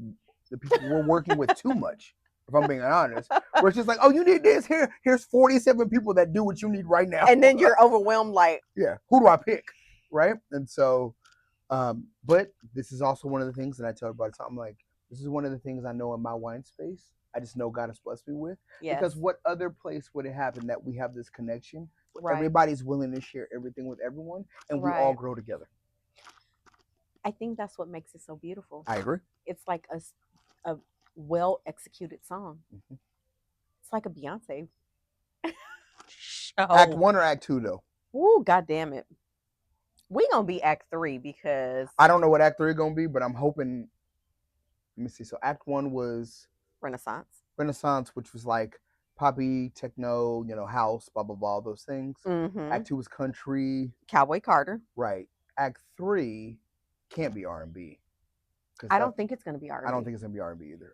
the people we're working with too much. If I'm being honest, where it's just like, oh, you need this. Here's 47 people that do what you need right now. And then you're overwhelmed, like, yeah, who do I pick, right? And so, but this is also one of the things that I tell everybody. I'm like, this is one of the things I know in my wine space. I just know God has blessed me with. yes. Because what other place would it happen that we have this connection? Right. Everybody's willing to share everything with everyone, and we all grow together. I think that's what makes it so beautiful. I agree. It's like a well executed song. Mm-hmm. It's like a Beyonce show. Act 1 or Act 2 though? Ooh, God damn it. We gonna be Act 3 because I don't know what Act 3 gonna be, but I'm hoping. Let me see. So Act 1 was Renaissance, which was like poppy, techno, house, blah blah blah, those things. Mm-hmm. Act 2 was country, Cowboy Carter. Right. Act 3 can't be R&B. I don't think it's gonna be R&B. I don't think it's gonna be R&B either.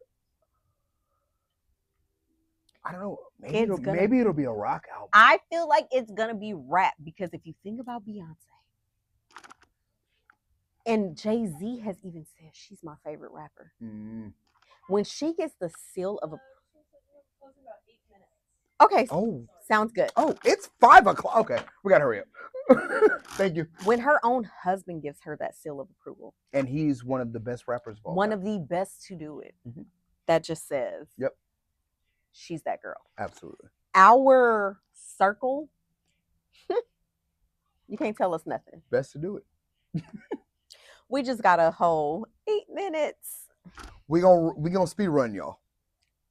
I don't know. Maybe it'll be a rock album. I feel like it's gonna be rap because if you think about Beyonce, and Jay-Z has even said she's my favorite rapper. Mm. When she gets the seal of a okay. Oh, sounds good. Oh, it's 5:00. Okay, we gotta hurry up. Thank you. When her own husband gives her that seal of approval, and he's one of the best rappers of all one time. of the best to do it. Mm-hmm. That just says, yep, she's that girl. Absolutely. Our circle, you can't tell us nothing. Best to do it. We just got a whole 8 minutes. We gonna speed run, y'all.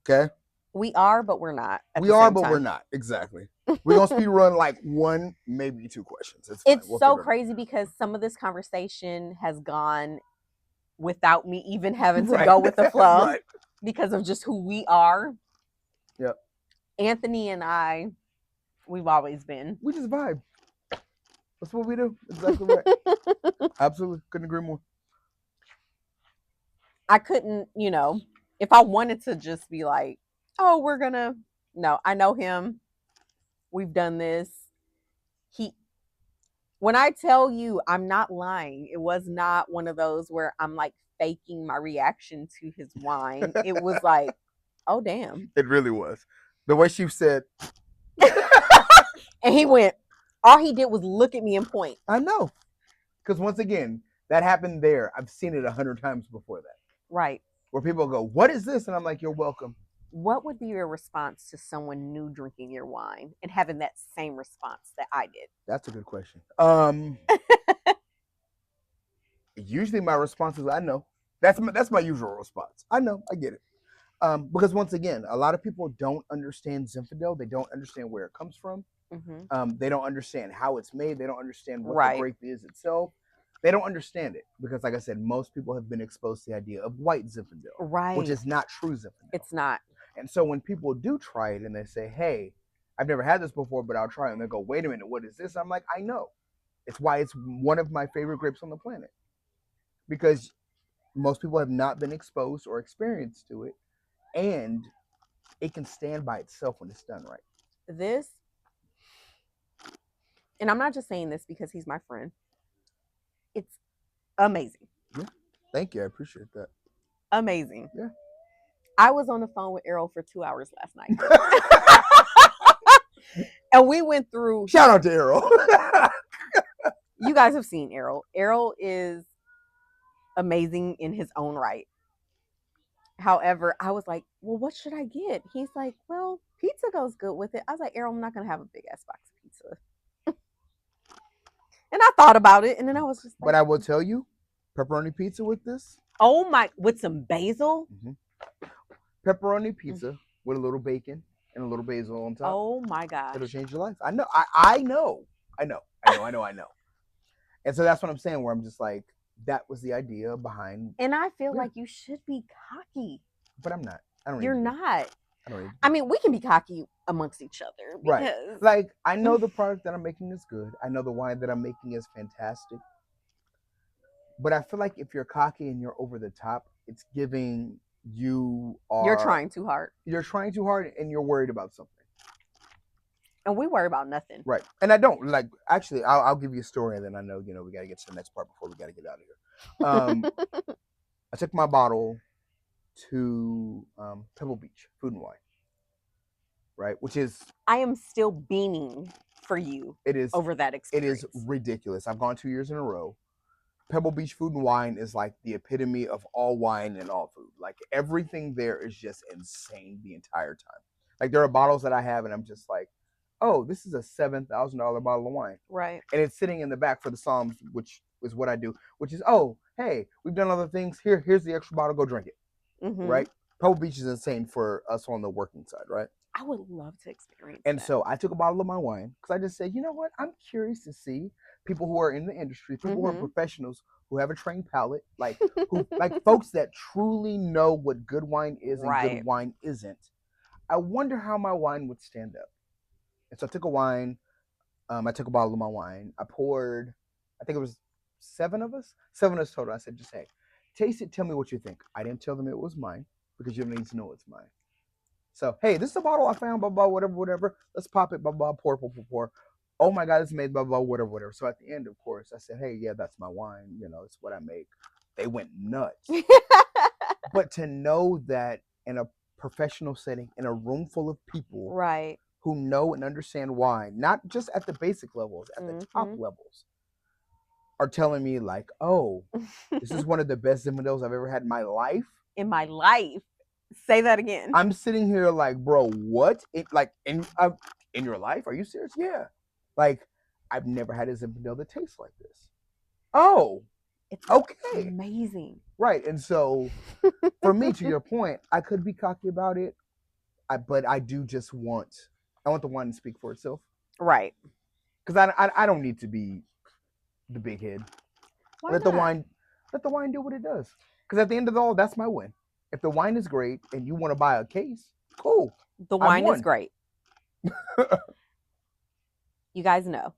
Okay. We are, but we're not. We are, but we're not. Exactly. We're going to speed run like 1, maybe 2 questions. It's so crazy because some of this conversation has gone without me even having to go with the flow right. Because of just who we are. Yep. Anthony and I, we've always been. We just vibe. That's what we do. Exactly right. Absolutely. Couldn't agree more. I couldn't, if I wanted to just be like, oh, no, I know him. We've done this. When I tell you, I'm not lying. It was not one of those where I'm like faking my reaction to his wine. It was like, oh, damn. It really was. The way she said. And he went, all he did was look at me and point. I know. Because once again, that happened there. I've seen it 100 times before that. Right. Where people go, what is this? And I'm like, you're welcome. what would be your response to someone new drinking your wine and having that same response that I did? That's a good question. Usually my response is I know. That's my usual response. I know, I get it. Because once again, a lot of people don't understand Zinfandel. They don't understand where it comes from. They don't understand how it's made. They don't understand what the Right. grape is itself. They don't understand it because, like I said, most people have been exposed to the idea of white Zinfandel, Right. which is not true Zinfandel. It's not. And so when people do try it and they say, "Hey, I've never had this before, but I'll try it," and they go, "Wait a minute, what is this?" I'm like, I know. It's why it's one of my favorite grapes on the planet because most people have not been exposed or experienced to it, and it can stand by itself when it's done right. This, and I'm not just saying this because he's my friend. It's amazing. Yeah. Thank you. I appreciate that. Amazing. Yeah. I was on the phone with Errol for 2 hours last night. And we went through. Shout out to Errol. You guys have seen Errol. Errol is amazing in his own right. However, I was like, well, what should I get? He's like, well, pizza goes good with it. I was like, Errol, I'm not going to have a big ass box of pizza. And I thought about it, and then I was just like, but I will tell you, pepperoni pizza with this. Oh my, with some basil? Pepperoni pizza with a little bacon and a little basil on top. Oh my gosh. It'll change your life. I know. I know. And so that's what I'm saying, where I'm just like, that was the idea behind. And I feel like you should be cocky. But I'm not. I don't. You're not. I don't. I mean, we can be cocky amongst each other. Because... Right. Like, I know the product that I'm making is good. I know the wine that I'm making is fantastic. But I feel like if you're cocky and you're over the top, it's giving you're trying too hard. You're trying too hard and you're worried about something. And we worry about nothing. Right. And I don't. Like, actually, I'll give you a story and then I know, we got to get to the next part before we got to get out of here. I took my bottle to Pebble Beach Food and Wine. Right? Which is... I am still beaming for you. It is over that experience. It is ridiculous. I've gone 2 years in a row. Pebble Beach Food and Wine is like the epitome of all wine and all food. Like, everything there is just insane the entire time. Like, there are bottles that I have and I'm just like, oh, this is a $7,000 bottle of wine. Right. And it's sitting in the back for the Psalms, which is what I do, which is, oh, hey, we've done other things. Here's the extra bottle. Go drink it. Right? Pebble Beach is insane for us on the working side, right? I would love to experience and that. So I took a bottle of my wine because I just said, you know what? I'm curious to see people who are in the industry, people who are professionals, who have a trained palate, like folks that truly know what good wine is and good wine isn't. I wonder how my wine would stand up. And so I took a wine. I took a bottle of my wine. I poured, I think it was 7 of us total. I said, just, hey, taste it. Tell me what you think. I didn't tell them it was mine because you don't need to know it's mine. So, hey, this is a bottle I found, blah, blah, whatever. Let's pop it, blah, blah, pour. Oh my God, it's made, blah, blah, whatever. So at the end, of course, I said, hey, yeah, that's my wine. It's what I make. They went nuts. But to know that in a professional setting, in a room full of people, right, who know and understand wine, not just at the basic levels, at the top levels, are telling me like, oh, this is one of the best Zinfandels I've ever had in my life. In my life. Say that again. I'm sitting here like, bro, what? In your life? Are you serious? Yeah. Like, I've never had a Zinfandel that tastes like this. Oh, it's okay. Amazing. Right. And so, for me, to your point, I could be cocky about it, but I do just want the wine to speak for itself. Right. Because I don't need to be the big head. Let the wine do what it does. Because at the end of it all, that's my win. If the wine is great and you want to buy a case, cool. The wine is great. You guys know.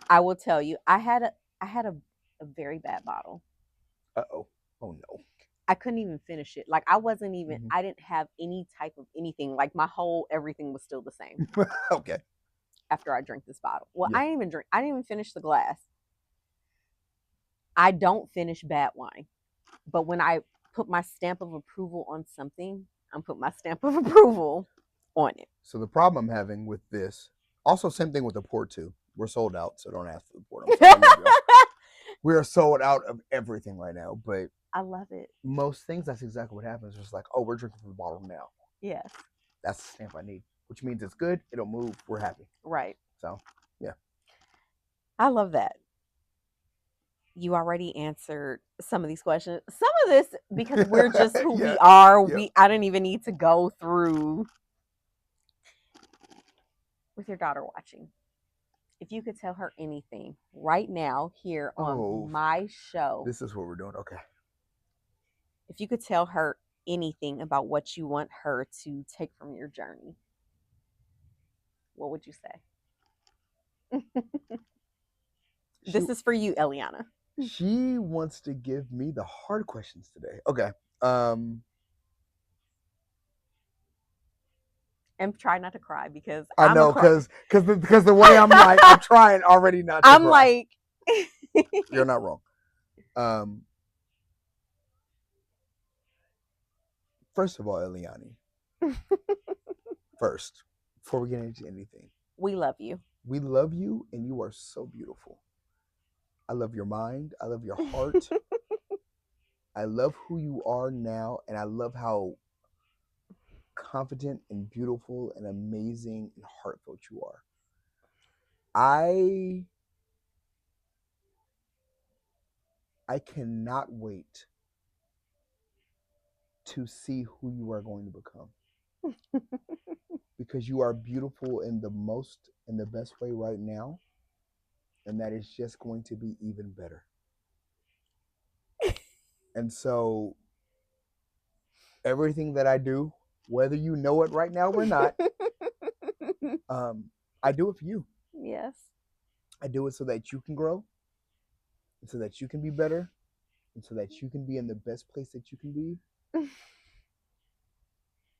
I will tell you, I had a very bad bottle. Uh-oh. Oh no. I couldn't even finish it. Like, I wasn't even, I didn't have any type of anything. Like, my whole everything was still the same. Okay. After I drank this bottle. Well, yeah. I didn't even finish the glass. I don't finish bad wine. But when I put my stamp of approval on something, I'm putting my stamp of approval on it. So the problem I'm having with this, also same thing with the port too. We're sold out, so don't ask for the port. I'm sorry, we are sold out of everything right now, but I love it. Most things, that's exactly what happens. It's like, oh, we're drinking from the bottle now. Yes. That's the stamp I need, which means it's good. It'll move. We're happy. Right. So, yeah. I love that. You already answered some of these questions. Some of this because we're just who we are. Yep. I didn't even need to go through with your daughter watching. If you could tell her anything right now here on my show, This is what we're doing. Okay. if you could tell her anything about what you want her to take from your journey, what would you say? This is for you, Eliana. She wants to give me the hard questions today. Okay. And try not to cry because I know because the way I'm like I'm trying already not to I'm cry. like You're not wrong. First of all, Eliani. First, before we get into anything, we love you. We love you, and you are so beautiful. I love your mind. I love your heart. I love who you are now, and I love how confident and beautiful and amazing and heartfelt you are. I cannot wait to see who you are going to become. Because you are beautiful in the best way right now, and that is just going to be even better. And so everything that I do, whether you know it right now or not, I do it for you. Yes. I do it so that you can grow, and so that you can be better, and so that you can be in the best place that you can be.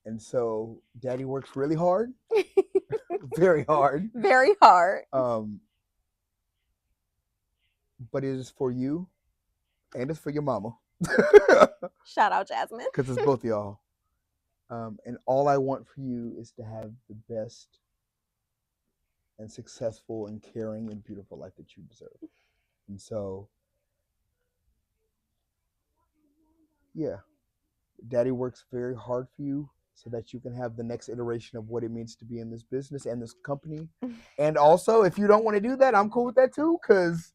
And so Daddy works really hard, very hard. Very hard. But it is for you, and it's for your mama. Shout out Jasmine. Because it's both of y'all. And all I want for you is to have the best and successful and caring and beautiful life that you deserve. And so, yeah, Daddy works very hard for you so that you can have the next iteration of what it means to be in this business and this company. And also, if you don't want to do that, I'm cool with that too, because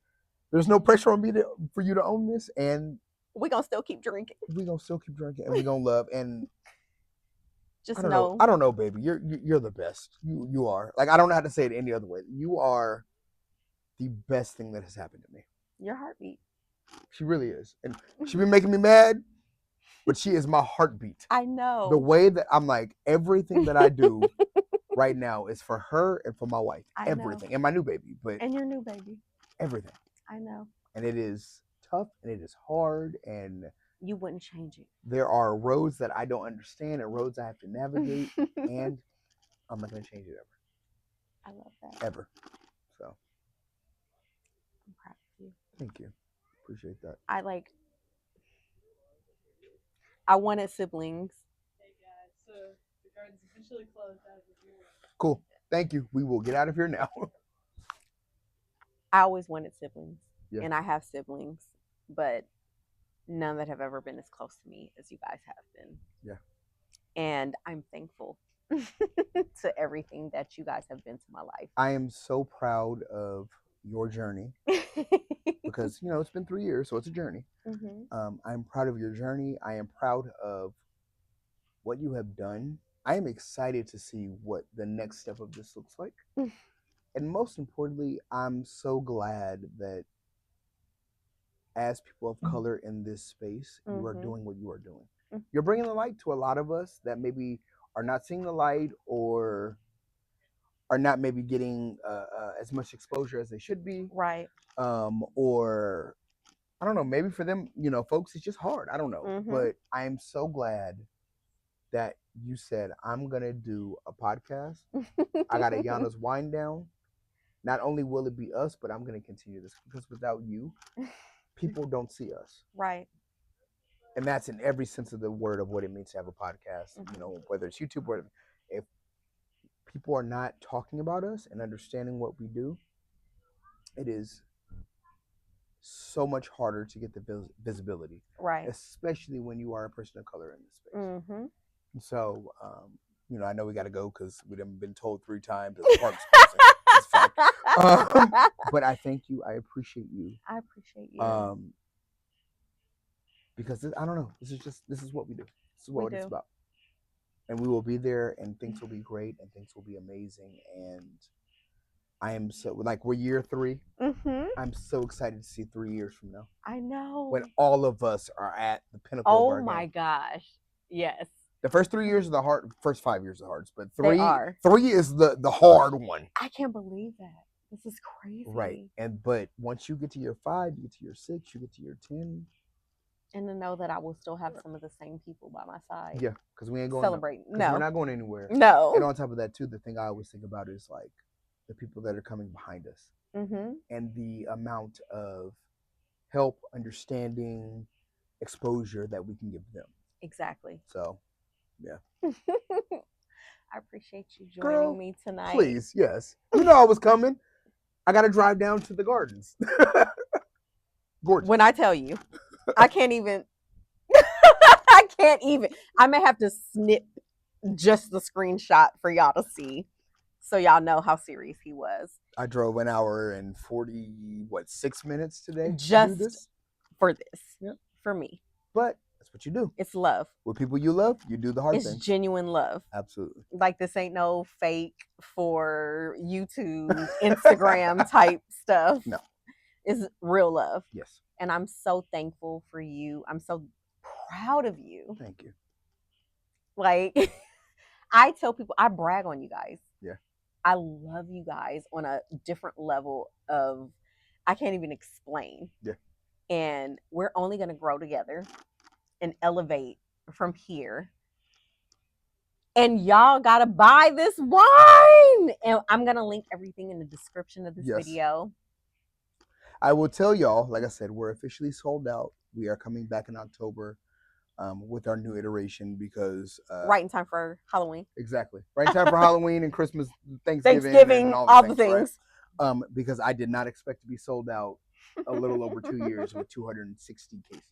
there's no pressure on me for you to own this. And we're going to still keep drinking. We're going to still keep drinking, and we're going to love. And just I don't know, baby. You're the best. You are. Like, I don't know how to say it any other way. You are the best thing that has happened to me. Your heartbeat. She really is. And she been making me mad, but she is my heartbeat. I know. The way that I'm like, everything that I do right now is for her and for my wife. Everything. And my new baby. And your new baby. Everything. I know. And it is tough, and it is hard, and you wouldn't change it. There are roads that I don't understand and roads I have to navigate, and I'm not going to change it ever. I love that. Ever. So. I'm proud of you. Thank you. Appreciate that. I wanted siblings. Hey guys, so the garden's officially closed as of your way. Cool. Thank you. We will get out of here now. I always wanted siblings. Yeah. And I have siblings, but none that have ever been as close to me as you guys have been. Yeah. And I'm thankful to everything that you guys have been to my life. I am so proud of your journey because, it's been 3 years, so it's a journey. Mm-hmm. I'm proud of your journey. I am proud of what you have done. I am excited to see what the next step of this looks like. And most importantly, I'm so glad that as people of color in this space, you are doing what you are doing. You're bringing the light to a lot of us that maybe are not seeing the light or are not maybe getting as much exposure as they should be. Right. Or I don't know, maybe for them, folks, it's just hard. I don't know. Mm-hmm. But I am so glad that you said, I'm going to do a podcast. I got Ayana's Wind Down. Not only will it be us, but I'm going to continue this because without you, people don't see us. Right. And that's in every sense of the word of what it means to have a podcast, whether it's YouTube or if people are not talking about us and understanding what we do, it is so much harder to get the visibility. Right. Especially when you are a person of color in this space. Mm-hmm. So, I know we got to go because we done been told 3 times that the park's closing. It's fine. But I thank you. I appreciate you. I appreciate you. Because I don't know. This is what we do. This is what We it's do. about. And we will be there, and things will be great, and things will be amazing. And I am so we're year 3. Mm-hmm. I'm so excited to see 3 years from now I know. when all of us are at the pinnacle of our Oh my game. gosh. Yes. The first 3 years are the hard. First 5 years are the hardest, but They 3 are. 3 is the hard one. I can't believe that. This is crazy. Right. But once you get to year 5, you get to year 6, you get to year 10. And to know that I will still have some of the same people by my side. Yeah, because we ain't going celebrating. No, No, we're not going anywhere. No. And on top of that, too, the thing I always think about is like the people that are coming behind us, and the amount of help, understanding, exposure that we can give them. Exactly. So, yeah. I appreciate you joining me tonight. Please, yes. You know I was coming. I got to drive down to the gardens. Gorgeous. When I tell you, I can't even. I can't even. I may have to snip just the screenshot for y'all to see, so y'all know how serious he was. I drove 1 hour and 6 minutes today just for this. Yep. For me. But that's what you do. It's love. With people you love, you do the hard things. It's genuine love. Absolutely. Like this ain't no fake for YouTube, Instagram type stuff. No. It's real love. Yes. And I'm so thankful for you. I'm so proud of you. Thank you. Like, I tell people, I brag on you guys. Yeah. I love you guys on a different level of, I can't even explain. Yeah. And we're only going to grow together and elevate from here. And y'all got to buy this wine. And I'm going to link everything in the description of this video. I will tell y'all, like I said, we're officially sold out. We are coming back in October with our new iteration because... right in time for Halloween. Exactly. Right in time for Halloween and Christmas, Thanksgiving and all the things. Right? Because I did not expect to be sold out a little over 2 years with 260 cases.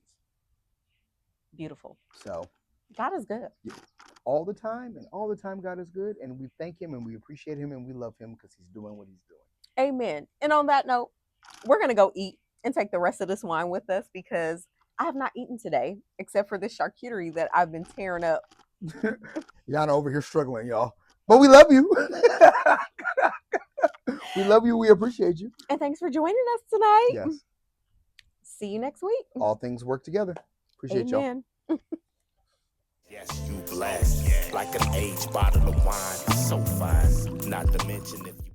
Beautiful. So... God is good. Yeah. All the time, and all the time God is good, and we thank him and we appreciate him and we love him because he's doing what he's doing. Amen. And on that note, we're going to go eat and take the rest of this wine with us because I have not eaten today except for this charcuterie that I've been tearing up. Yana over here struggling, y'all. But we love you. We love you. We appreciate you. And thanks for joining us tonight. Yes. See you next week. All things work together. Appreciate y'all. Yes, you blessed. Like an aged bottle of wine, so fine. Not to mention if you